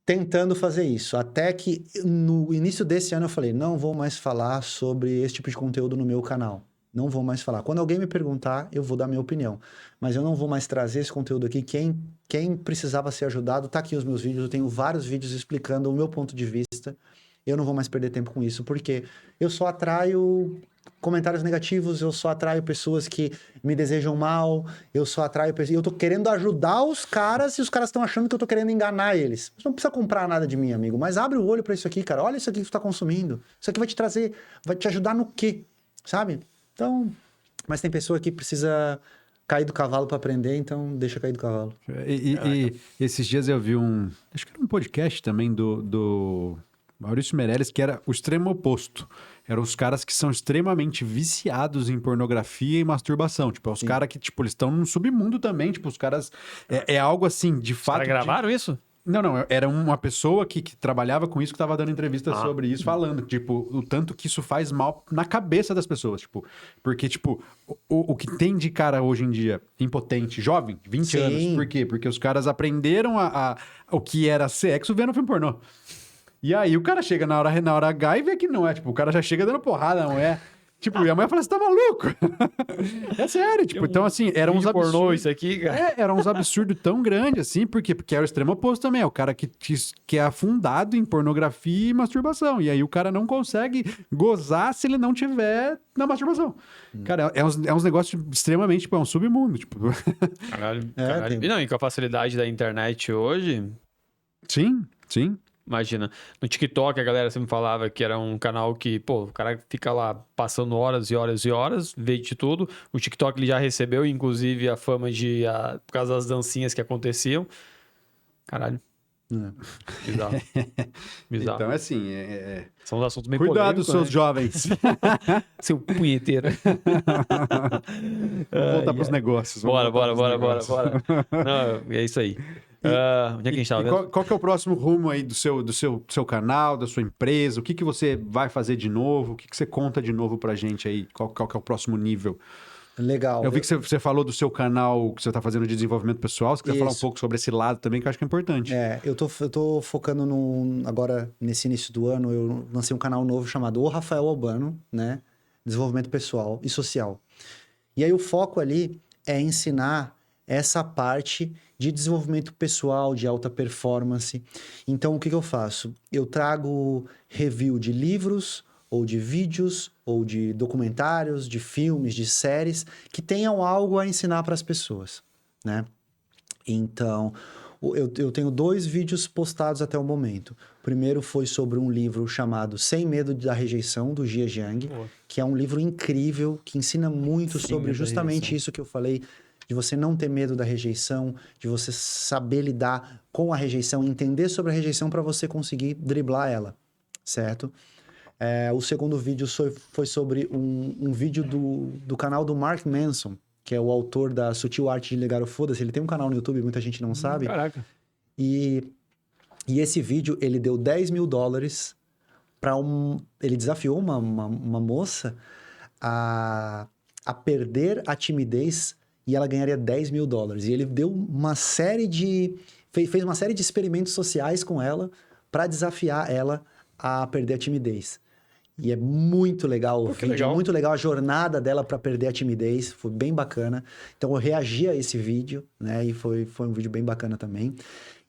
tentando fazer isso, até que no início desse ano eu falei, não vou mais falar sobre esse tipo de conteúdo no meu canal. Não vou mais falar. Quando alguém me perguntar, eu vou dar minha opinião. Mas eu não vou mais trazer esse conteúdo aqui. Quem precisava ser ajudado, tá aqui os meus vídeos. Eu tenho vários vídeos explicando o meu ponto de vista. Eu não vou mais perder tempo com isso, porque eu só atraio comentários negativos, eu só atraio pessoas que me desejam mal, eu só atraio pessoas... Eu tô querendo ajudar os caras e os caras estão achando que eu tô querendo enganar eles. Você não precisa comprar nada de mim, amigo, mas abre o olho pra isso aqui, cara. Olha isso aqui que você tá consumindo. Isso aqui vai te trazer... Vai te ajudar no quê? Sabe? Então... Mas tem pessoa que precisa cair do cavalo pra aprender, então deixa cair do cavalo. E esses dias eu vi acho que era um podcast também do Maurício Meirelles, que era o extremo oposto. Eram os caras que são extremamente viciados em pornografia e masturbação. Tipo, é os caras que, tipo, eles estão num submundo também. Tipo, os caras... É algo assim, de fato... Os caras gravaram isso? Não. Era uma pessoa que trabalhava com isso, que tava dando entrevista sobre isso, falando, tipo, o tanto que isso faz mal na cabeça das pessoas, tipo... Porque, tipo, o que tem de cara hoje em dia, impotente, jovem, 20 anos, por quê? Porque os caras aprenderam o que era sexo vendo filme pornô. E aí o cara chega na hora H e vê que não é. Tipo, o cara já chega dando porrada, não é? Tipo, e a mulher fala, você tá maluco? É sério, tipo, então assim, eram uns absurdos. Pornô isso aqui, cara. Eram uns absurdos tão grandes, assim, porque é o extremo oposto também. É o cara que é afundado em pornografia e masturbação. E aí o cara não consegue gozar se ele não tiver na masturbação. Cara, é uns negócios extremamente, tipo, é um submundo, tipo. Caralho. Não, e com a facilidade da internet hoje... Sim. Imagina. No TikTok, a galera sempre falava que era um canal que, pô, o cara fica lá passando horas e horas e horas, vê de tudo. O TikTok ele já recebeu, inclusive, a fama por causa das dancinhas que aconteciam. Caralho. Bizarro. Bizarro. Então, assim, São uns assuntos bem cuidado, polêmicos, seus né? jovens. Seu punheteiro. Vamos voltar pros negócios. Bora. negócios. Não, é isso aí. Onde é que a gente tava vendo? Qual que é o próximo rumo aí do seu canal, da sua empresa? O que você vai fazer de novo? O que você conta de novo pra gente aí? Qual que é o próximo nível? Legal. Eu vi que você falou do seu canal que você tá fazendo de desenvolvimento pessoal. Você quiser falar um pouco sobre esse lado também, que eu acho que é importante. Eu tô focando agora, nesse início do ano, eu lancei um canal novo chamado O Rafael Albano, né? Desenvolvimento pessoal e social. E aí o foco ali é ensinar essa parte de desenvolvimento pessoal, de alta performance. Então, o que eu faço? Eu trago review de livros, ou de vídeos, ou de documentários, de filmes, de séries, que tenham algo a ensinar para as pessoas, né? Então, eu tenho 2 vídeos postados até o momento. O primeiro foi sobre um livro chamado Sem Medo da Rejeição, do Jie Jiang, que é um livro incrível, que ensina muito sobre justamente isso que eu falei, de você não ter medo da rejeição, de você saber lidar com a rejeição, entender sobre a rejeição para você conseguir driblar ela, certo? O segundo vídeo foi sobre um vídeo do canal do Mark Manson, que é o autor da Sutil Arte de Ligar o Foda-se. Ele tem um canal no YouTube, muita gente não sabe. Caraca. E esse vídeo, ele deu $10 mil para Ele desafiou uma moça a perder a timidez e ela ganharia $10 mil. E ele deu uma série fez uma série de experimentos sociais com ela para desafiar ela a perder a timidez. E é muito legal o vídeo, legal. É muito legal a jornada dela para perder a timidez, foi bem bacana. Então eu reagi a esse vídeo, né? E foi um vídeo bem bacana também.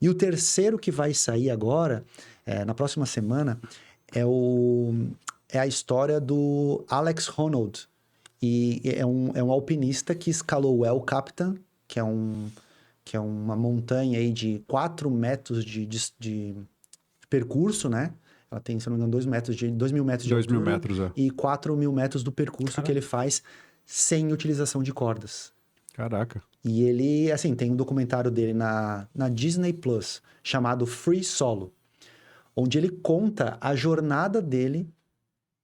E o terceiro que vai sair agora, na próxima semana, é a história do Alex Honnold. E é um alpinista que escalou o El Capitan, que é uma montanha aí de 4 metros de percurso, né? Ela tem, se não me engano, 2 mil metros de 2 mil altura metros, é. e 4 mil metros do percurso que ele faz sem utilização de cordas. Caraca. E ele, assim, tem um documentário dele na Disney Plus, chamado Free Solo, onde ele conta a jornada dele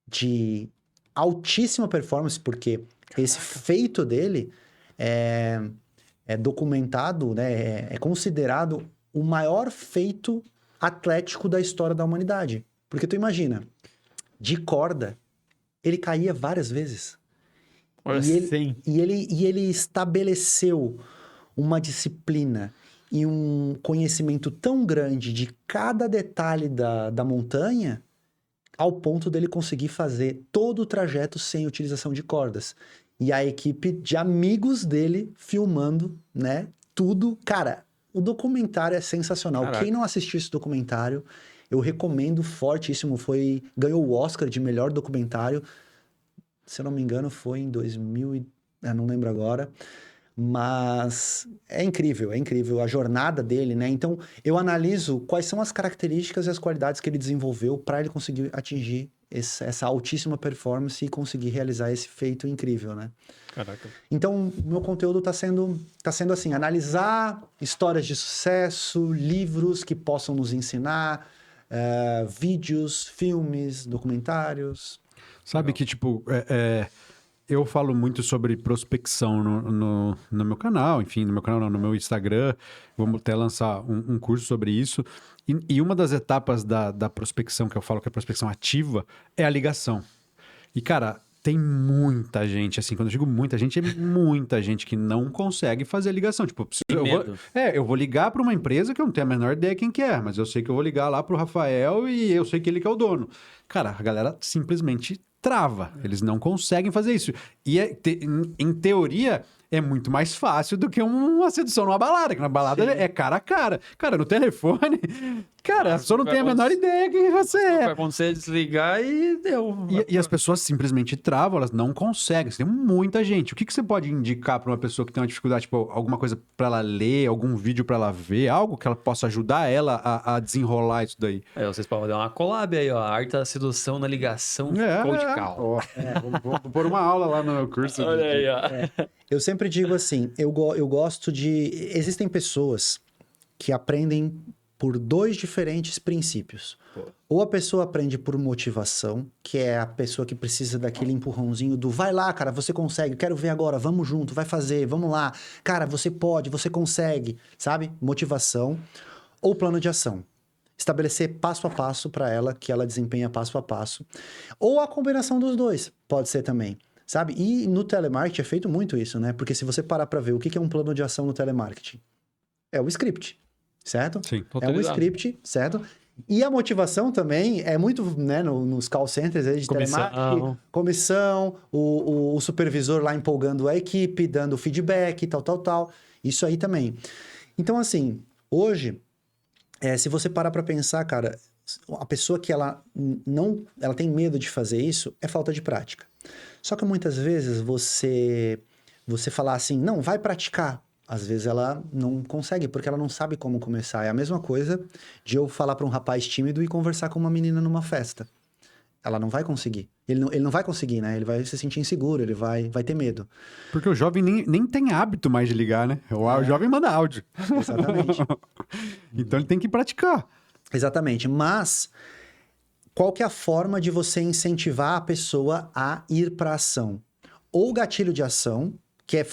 de altíssima performance, porque esse feito dele é documentado, né? É considerado o maior feito atlético da história da humanidade. Porque tu imagina, de corda, ele caía várias vezes. E ele estabeleceu uma disciplina e um conhecimento tão grande de cada detalhe da montanha, ao ponto dele conseguir fazer todo o trajeto sem utilização de cordas. E a equipe de amigos dele filmando, né? Tudo. Cara, o documentário é sensacional. Caraca. Quem não assistiu esse documentário, eu recomendo fortíssimo. Ganhou o Oscar de melhor documentário. Se eu não me engano, foi em 2000 não lembro agora. Mas é incrível a jornada dele, né? Então, eu analiso quais são as características e as qualidades que ele desenvolveu para ele conseguir atingir essa altíssima performance e conseguir realizar esse feito incrível, né? Caraca. Então, o meu conteúdo tá sendo assim, analisar histórias de sucesso, livros que possam nos ensinar, vídeos, filmes, documentários. Sabe que, tipo, eu falo muito sobre prospecção no meu canal, enfim, no meu canal não, no meu Instagram. Vamos até lançar um curso sobre isso. E uma das etapas da prospecção, que eu falo que é a prospecção ativa, é a ligação. E, cara, tem muita gente, assim, quando eu digo muita gente, é muita gente que não consegue fazer a ligação. Tipo, eu vou ligar para uma empresa que eu não tenho a menor ideia quem que é, mas eu sei que eu vou ligar lá pro Rafael e eu sei que ele que é o dono. Cara, a galera simplesmente trava. Eles não conseguem fazer isso. E, em teoria, é muito mais fácil do que uma sedução numa balada. Que na balada é cara a cara. Cara, no telefone... Cara, a pessoa não tem a menor ideia quem você é. Vai acontecer desligar e deu. E as pessoas simplesmente travam, elas não conseguem. Tem muita gente. O que você pode indicar para uma pessoa que tem uma dificuldade, tipo, alguma coisa para ela ler, algum vídeo para ela ver, algo que ela possa ajudar ela a desenrolar isso daí? Vocês podem dar uma collab aí, ó. A arte da sedução na ligação cold call. Vou pôr uma aula lá no meu curso. Olha aí, ó. Eu sempre digo assim, eu gosto de... Existem pessoas que aprendem por 2 diferentes princípios. Ou a pessoa aprende por motivação, que é a pessoa que precisa daquele empurrãozinho do vai lá, cara, você consegue, quero ver agora, vamos junto, vai fazer, vamos lá. Cara, você pode, você consegue, sabe? Motivação. Ou plano de ação. Estabelecer passo a passo para ela, que ela desempenha passo a passo. Ou a combinação dos 2, pode ser também. Sabe? E no telemarketing é feito muito isso, né? Porque se você parar para ver o que é um plano de ação no telemarketing, é o script. Certo? Sim, é um script, certo? E a motivação também é muito, né, nos call centers aí de telemarketing, comissão, o supervisor lá empolgando a equipe, dando feedback, tal. Isso aí também. Então, assim, hoje, se você parar para pensar, cara, a pessoa que ela tem medo de fazer isso é falta de prática. Só que muitas vezes você falar assim, não, vai praticar. Às vezes ela não consegue, porque ela não sabe como começar. É a mesma coisa de eu falar para um rapaz tímido e conversar com uma menina numa festa. Ela não vai conseguir. Ele não vai conseguir, né? Ele vai se sentir inseguro, ele vai ter medo. Porque o jovem nem tem hábito mais de ligar, né? O jovem manda áudio. Exatamente. Então ele tem que praticar. Exatamente. Mas qual que é a forma de você incentivar a pessoa a ir para a ação? Ou gatilho de ação, que é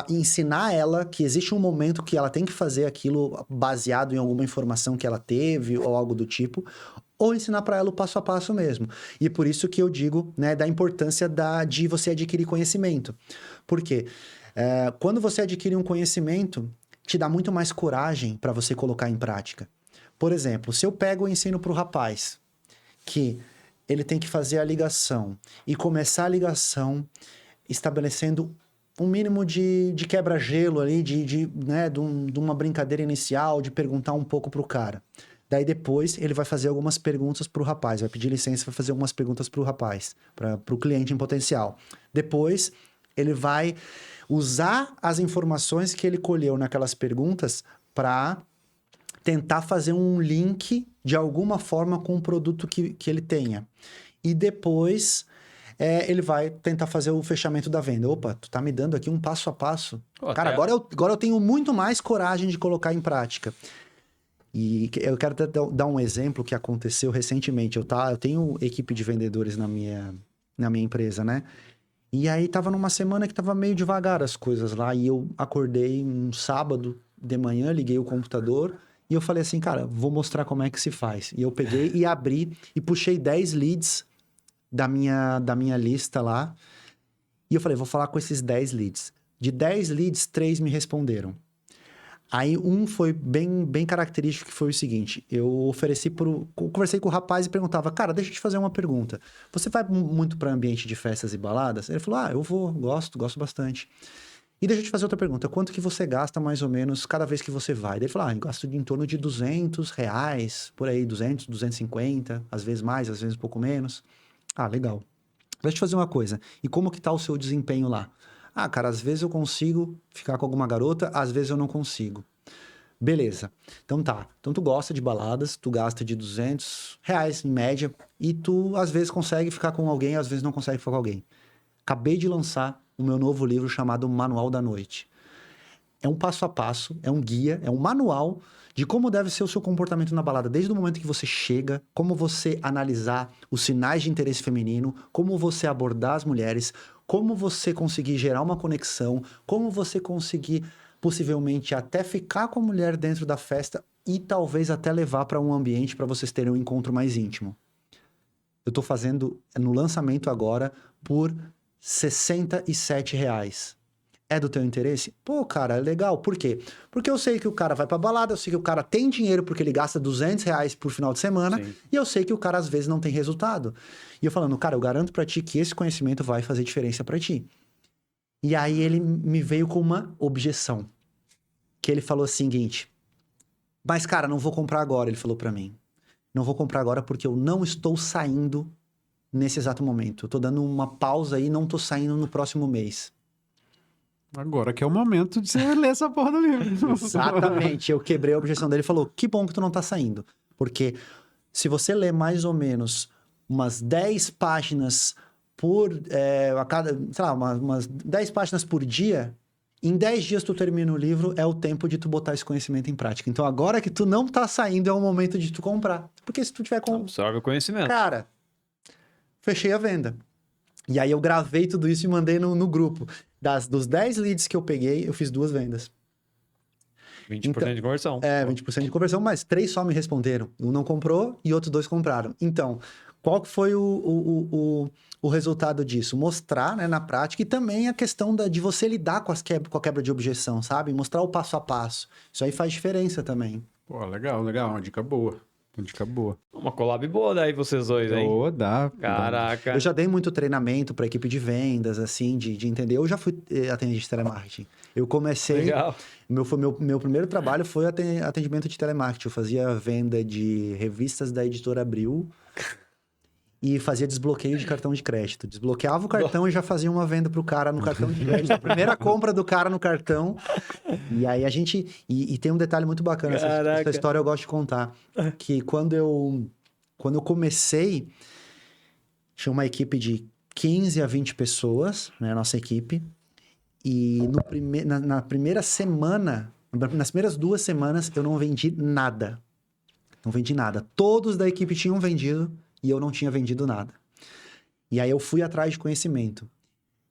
ensinar ela que existe um momento que ela tem que fazer aquilo baseado em alguma informação que ela teve ou algo do tipo, ou ensinar para ela o passo a passo mesmo. E por isso que eu digo, né, da importância de você adquirir conhecimento. Por quê? Quando você adquire um conhecimento, te dá muito mais coragem para você colocar em prática. Por exemplo, se eu pego e ensino para o rapaz que ele tem que fazer a ligação e começar a ligação estabelecendo um mínimo de quebra-gelo ali, de uma brincadeira inicial, de perguntar um pouco pro cara. Daí depois ele vai fazer algumas perguntas pro rapaz, vai pedir licença para fazer algumas perguntas pro rapaz, pro cliente em potencial. Depois ele vai usar as informações que ele colheu naquelas perguntas para tentar fazer um link de alguma forma com o produto que ele tenha. E depois ele vai tentar fazer o fechamento da venda. Opa, tu tá me dando aqui um passo a passo. Cara, agora eu tenho muito mais coragem de colocar em prática. E eu quero até dar um exemplo que aconteceu recentemente. Eu tenho equipe de vendedores na minha empresa, né? E aí tava numa semana que tava meio devagar as coisas lá. E eu acordei um sábado de manhã, liguei o computador e eu falei assim, cara, vou mostrar como é que se faz. E eu peguei e abri e puxei 10 leads da minha lista lá. E eu falei, vou falar com esses 10 leads. De 10 leads, 3 me responderam. Aí um foi bem característico, que foi o seguinte, eu conversei com o rapaz e perguntava, cara, deixa eu te fazer uma pergunta. Você vai muito para ambiente de festas e baladas? Ele falou, eu vou, gosto bastante. E deixa eu te fazer outra pergunta, quanto que você gasta mais ou menos cada vez que você vai? Daí ele falou, eu gasto em torno de R$200, por aí, 200, 250, às vezes mais, às vezes um pouco menos. Legal. Deixa eu te fazer uma coisa, e como que tá o seu desempenho lá? Cara, às vezes eu consigo ficar com alguma garota, às vezes eu não consigo. Beleza. Então tá. Então tu gosta de baladas, tu gasta de R$200 em média, e tu às vezes consegue ficar com alguém, às vezes não consegue ficar com alguém. Acabei de lançar o meu novo livro chamado Manual da Noite. É um passo a passo, é um guia, é um manual de como deve ser o seu comportamento na balada, desde o momento que você chega, como você analisar os sinais de interesse feminino, como você abordar as mulheres, como você conseguir gerar uma conexão, como você conseguir possivelmente até ficar com a mulher dentro da festa e talvez até levar para um ambiente para vocês terem um encontro mais íntimo. Eu estou fazendo no lançamento agora por R$67. É do teu interesse? Pô, cara, é legal. Por quê? Porque eu sei que o cara vai pra balada, eu sei que o cara tem dinheiro porque ele gasta R$ 200 por final de semana, Sim. e eu sei que o cara às vezes não tem resultado. E eu falando, cara, eu garanto pra ti que esse conhecimento vai fazer diferença pra ti. E aí ele me veio com uma objeção. Que ele falou o seguinte, mas cara, não vou comprar agora, ele falou pra mim. Não vou comprar agora porque eu não estou saindo nesse exato momento. Eu tô dando uma pausa aí e não tô saindo no próximo mês. Agora que é o momento de você ler essa porra do livro. Exatamente. Eu quebrei a objeção dele e falou, que bom que tu não tá saindo. Porque se você ler mais ou menos umas 10 páginas a cada, sei lá, umas 10 páginas por dia, em 10 dias tu termina o livro, é o tempo de tu botar esse conhecimento em prática. Então agora que tu não tá saindo, é o momento de tu comprar. Porque se tu tiver com... Absorve o conhecimento. Cara, fechei a venda. E aí eu gravei tudo isso e mandei no grupo. Dos 10 leads que eu peguei, eu fiz 2 vendas. 20% Então, de conversão. 20% de conversão, mas 3 só me responderam. Um não comprou e outros 2 compraram. Então, qual que foi o resultado disso? Mostrar, né, na prática, e também a questão de você lidar com a quebra de objeção, sabe? Mostrar o passo a passo. Isso aí faz diferença também. Pô, legal, uma dica boa. Uma dica boa. Uma collab boa daí vocês dois, hein? Pô, dá. Caraca. Eu já dei muito treinamento para equipe de vendas, assim, de entender. Eu já fui atendente de telemarketing. Eu comecei... Legal. Meu primeiro trabalho foi atendimento de telemarketing. Eu fazia venda de revistas da editora Abril e fazia desbloqueio de cartão de crédito. Desbloqueava o cartão e já fazia uma venda pro cara no cartão de crédito. A primeira compra do cara no cartão. E aí a gente... E tem um detalhe muito bacana. Essa história eu gosto de contar. Que quando eu comecei, tinha uma equipe de 15 a 20 pessoas, né? Nossa equipe. E na primeira semana, nas primeiras 2 semanas, eu não vendi nada. Não vendi nada. Todos da equipe tinham vendido e eu não tinha vendido nada. E aí eu fui atrás de conhecimento.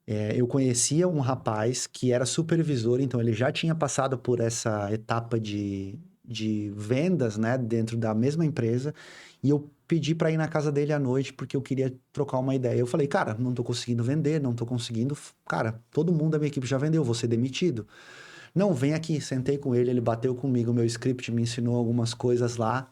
Eu conhecia um rapaz que era supervisor, então ele já tinha passado por essa etapa de vendas, né, dentro da mesma empresa, e eu pedi para ir na casa dele à noite porque eu queria trocar uma ideia. Eu falei, cara, não tô conseguindo vender, não tô conseguindo... Cara, todo mundo da minha equipe já vendeu, vou ser demitido. Não, vem aqui. Sentei com ele, ele bateu comigo o meu script, me ensinou algumas coisas lá,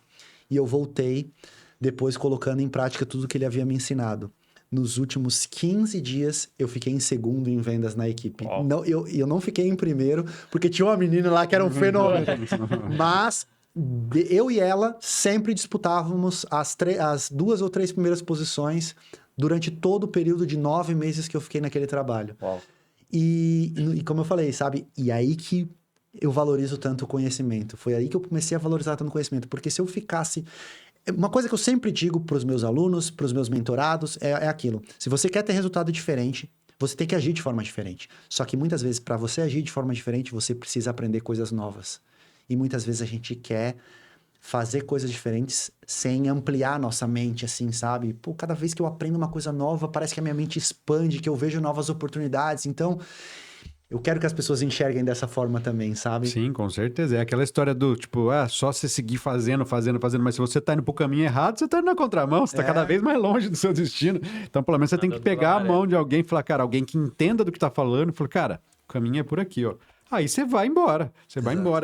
e eu voltei depois colocando em prática tudo que ele havia me ensinado. Nos últimos 15 dias, eu fiquei em segundo em vendas na equipe. Oh. Não, eu não fiquei em primeiro, porque tinha uma menina lá que era um fenômeno. Mas eu e ela sempre disputávamos as 2 ou 3 primeiras posições durante todo o período de 9 meses que eu fiquei naquele trabalho. Uau. E como eu falei, sabe? E aí que eu valorizo tanto o conhecimento. Foi aí que eu comecei a valorizar tanto o conhecimento. Porque se eu ficasse... Uma coisa que eu sempre digo para os meus alunos, para os meus mentorados, é aquilo. Se você quer ter resultado diferente, você tem que agir de forma diferente. Só que muitas vezes, para você agir de forma diferente, você precisa aprender coisas novas. E muitas vezes a gente quer fazer coisas diferentes sem ampliar a nossa mente, assim, sabe? Pô, cada vez que eu aprendo uma coisa nova, parece que a minha mente expande, que eu vejo novas oportunidades. Então... eu quero que as pessoas enxerguem dessa forma também, sabe? Sim, com certeza. É aquela história do, tipo, só você seguir fazendo, mas se você tá indo pro caminho errado, você tá indo na contramão, você tá cada vez mais longe do seu destino. Então, pelo menos você tem que pegar a mão de alguém e falar, cara, alguém que entenda do que tá falando, e falar, cara, o caminho é por aqui, ó. Aí você vai embora,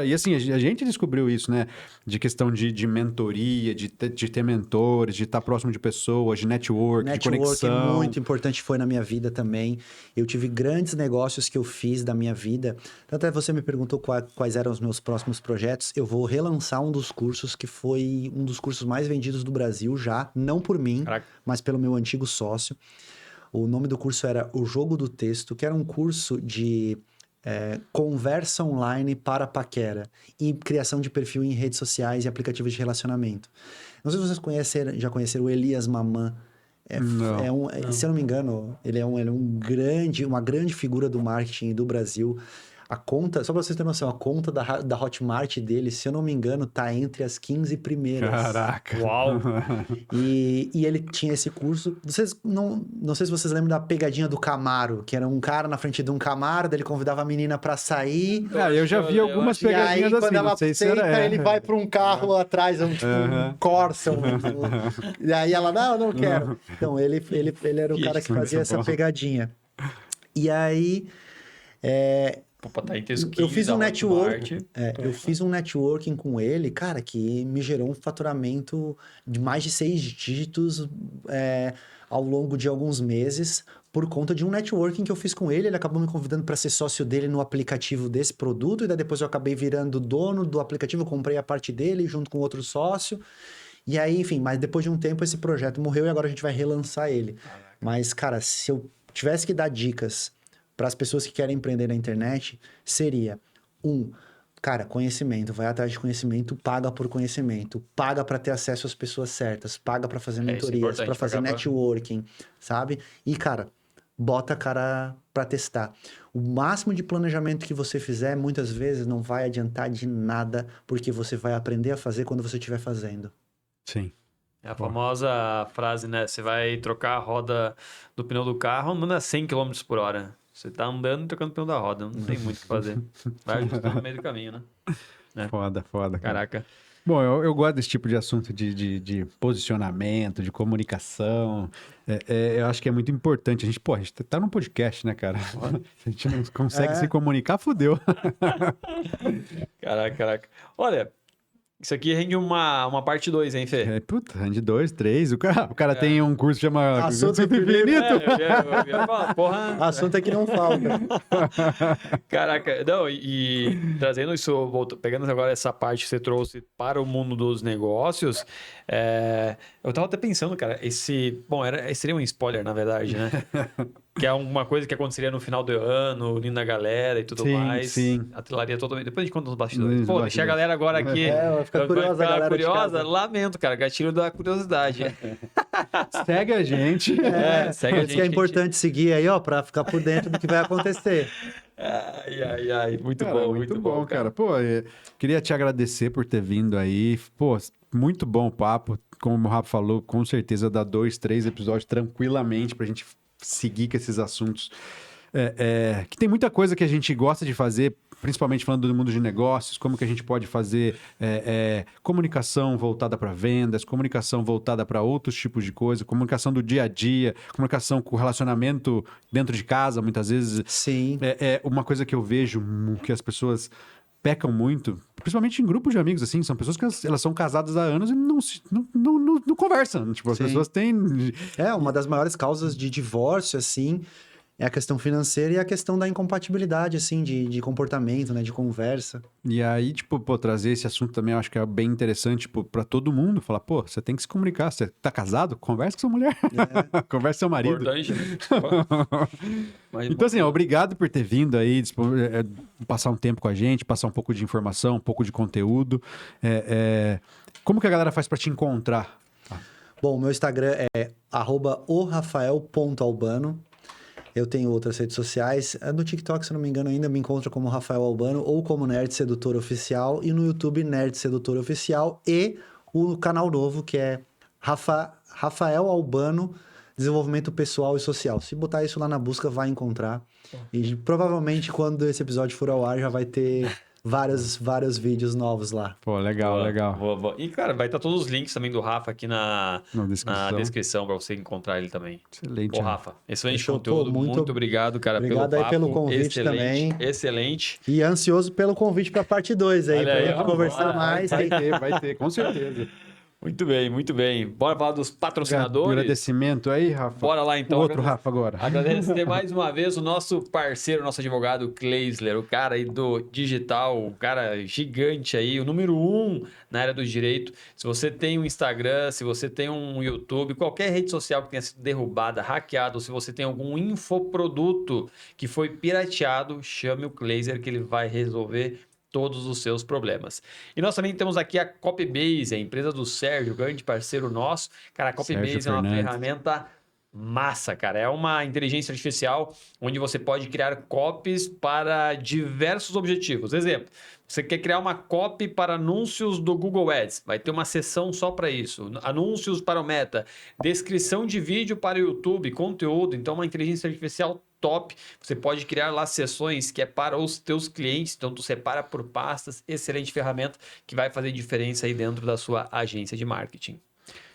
E assim, a gente descobriu isso, né? De questão de mentoria, de ter mentores, de estar próximo de pessoas, de network, de conexão. Muito importante foi na minha vida também. Eu tive grandes negócios que eu fiz da minha vida. Até você me perguntou quais eram os meus próximos projetos. Eu vou relançar um dos cursos que foi um dos cursos mais vendidos do Brasil já. Não por mim, mas pelo meu antigo sócio. O nome do curso era O Jogo do Texto, que era um curso de... conversa online para paquera e criação de perfil em redes sociais e aplicativos de relacionamento. Não sei se vocês já conheceram o Elias Mamã. Se eu não me engano, ele é uma grande figura do marketing do Brasil. A conta, só para vocês terem noção, a conta da Hotmart dele, se eu não me engano, tá entre as 15 primeiras. Caraca! Uau! E ele tinha esse curso. Não sei se vocês lembram da pegadinha do Camaro, que era um cara na frente de um Camaro, daí ele convidava a menina pra sair. Eu já vi algumas pegadinhas assim, quando ela não sei se senta, era... ele vai pra um carro atrás, um Corsa. E aí ela, não quero. Então, ele era o cara que fazia essa pegadinha. E aí... Pô, tá entre os Eu 15 fiz da um Hotmart. network, eu fiz um networking com ele, cara, que me gerou um faturamento de mais de 6 dígitos ao longo de alguns meses, por conta de um networking que eu fiz com ele. Ele acabou me convidando para ser sócio dele no aplicativo desse produto, e daí depois eu acabei virando dono do aplicativo, eu comprei a parte dele junto com outro sócio. E aí, enfim, mas depois de um tempo esse projeto morreu e agora a gente vai relançar ele. Caraca. Mas, cara, se eu tivesse que dar dicas para as pessoas que querem empreender na internet, seria: cara, conhecimento, vai atrás de conhecimento, paga por conhecimento, paga para ter acesso às pessoas certas, paga para fazer Isso é mentorias, importante, para fazer pagar pra- networking, sabe? E, cara, bota a cara para testar. O máximo de planejamento que você fizer, muitas vezes não vai adiantar de nada, porque você vai aprender a fazer quando você estiver fazendo. Sim. É a famosa frase, né? Você vai trocar a roda do pneu do carro andando a 100 km por hora. Você tá andando e trocando o pneu da roda. Não tem muito o que fazer. Vai ajustando no meio do caminho, né? É. Foda, foda, cara. Caraca. Bom, eu gosto desse tipo de assunto de posicionamento, de comunicação. Eu acho que é muito importante. A gente tá num podcast, né, cara? Se a gente não consegue se comunicar, fudeu. Caraca. Olha, isso aqui rende uma parte 2, hein, Fê? Puta, de 2, 3. O cara tem um curso que chama Assunto Infinito. Eu ia falar, porra. Assunto é que não falta. Caraca, não, trazendo isso, pegando agora essa parte que você trouxe para o mundo dos negócios, eu tava até pensando, cara, seria um spoiler, na verdade, né? Que é alguma coisa que aconteceria no final do ano, unindo a galera e tudo Sim, mais. sim. Atrelaria totalmente. Depois a gente conta nos bastidores. Nos Pô, deixar a bastidores. galera agora aqui. Vai ficar curiosa a galera de casa. Lamento, cara. Gatilho da curiosidade. Segue a gente. Segue a Por isso gente. que é importante seguir aí, ó, pra ficar por dentro do que vai acontecer. Ai. Muito Cara, bom, muito bom, cara. Pô, queria te agradecer por ter vindo aí. Pô, muito bom o papo. Como o Rafa falou, com certeza dá 2, 3 episódios tranquilamente pra gente seguir com esses assuntos. Que tem muita coisa que a gente gosta de fazer, principalmente falando do mundo de negócios, como que a gente pode fazer comunicação voltada para vendas, comunicação voltada para outros tipos de coisa, comunicação do dia a dia, comunicação com relacionamento dentro de casa, muitas vezes. Sim. Uma coisa que eu vejo que as pessoas pecam muito, principalmente em grupos de amigos, assim, são pessoas que elas são casadas há anos e não conversam. Tipo, as Sim. pessoas têm... Uma das maiores causas de divórcio, assim, é a questão financeira e a questão da incompatibilidade, assim, de comportamento, né, de conversa. E aí, tipo, pô, trazer esse assunto também eu acho que é bem interessante, tipo, pra todo mundo. Falar, pô, você tem que se comunicar. Você tá casado? Conversa com sua mulher. Conversa com seu marido. Importante, né? Mas, Então, assim, obrigado por ter vindo aí, passar um tempo com a gente, passar um pouco de informação, um pouco de conteúdo. Como que a galera faz pra te encontrar? Bom, meu Instagram é @orafael.albano. Eu tenho outras redes sociais. No TikTok, se eu não me engano, ainda me encontra como Rafael Albano ou como Nerd Sedutor Oficial. E no YouTube, Nerd Sedutor Oficial. E o canal novo, que é Rafael Albano Desenvolvimento Pessoal e Social. Se botar isso lá na busca, vai encontrar. E provavelmente, quando esse episódio for ao ar, já vai ter vários vídeos novos lá. Pô, legal, legal. Boa. E, cara, vai estar todos os links também do Rafa aqui na descrição para você encontrar ele também. Excelente. Pô, Rafa, excelente Fechou. conteúdo. Pô, muito obrigado, cara, obrigado pelo aí papo. pelo convite também. Excelente. E ansioso pelo convite para parte 2 aí, Olha pra aí, gente conversar mais. Vai ter, com certeza. Muito bem. Bora falar dos patrocinadores? Agradecimento aí, Rafa. Bora lá, então. O outro Rafa agora. Agradecer mais uma vez o nosso parceiro, nosso advogado Kleisler, o cara aí do digital, o cara gigante aí, o número 1 na área do direito. Se você tem um Instagram, se você tem um YouTube, qualquer rede social que tenha sido derrubada, hackeada, ou se você tem algum infoproduto que foi pirateado, chame o Kleisler que ele vai resolver todos os seus problemas. E nós também temos aqui a Copybase, a empresa do Sérgio, grande parceiro nosso. Cara, a Copybase é uma ferramenta massa, cara. É uma inteligência artificial onde você pode criar copies para diversos objetivos. Exemplo, você quer criar uma copy para anúncios do Google Ads, vai ter uma seção só para isso. Anúncios para o Meta, descrição de vídeo para o YouTube, conteúdo. Então, uma inteligência artificial top. Você pode criar lá seções que é para os teus clientes, então tu separa por pastas. Excelente ferramenta que vai fazer diferença aí dentro da sua agência de marketing.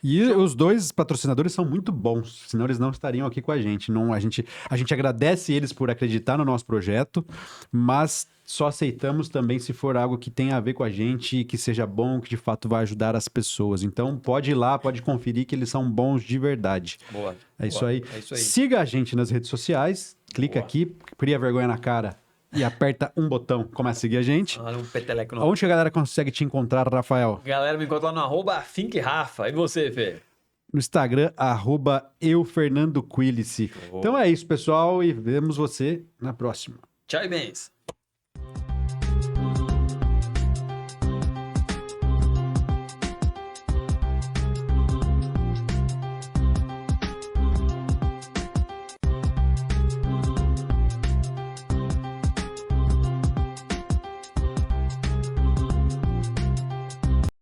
E os dois patrocinadores são muito bons, senão eles não estariam aqui com a gente. Não, a gente agradece eles por acreditar no nosso projeto, mas só aceitamos também se for algo que tenha a ver com a gente, que seja bom, que de fato vai ajudar as pessoas. Então pode ir lá, pode conferir que eles são bons de verdade. Boa. É isso aí. É isso aí. Siga a gente nas redes sociais, clica aqui, cria vergonha na cara e aperta um botão, começa a seguir a gente. Olha um peteleco no... Onde que a galera consegue te encontrar, Rafael? Galera, me encontra lá no @FinkRafa. E você, Fê? No Instagram, @eufernandoquilice. Então é isso, pessoal, e vemos você na próxima. Tchau e bens.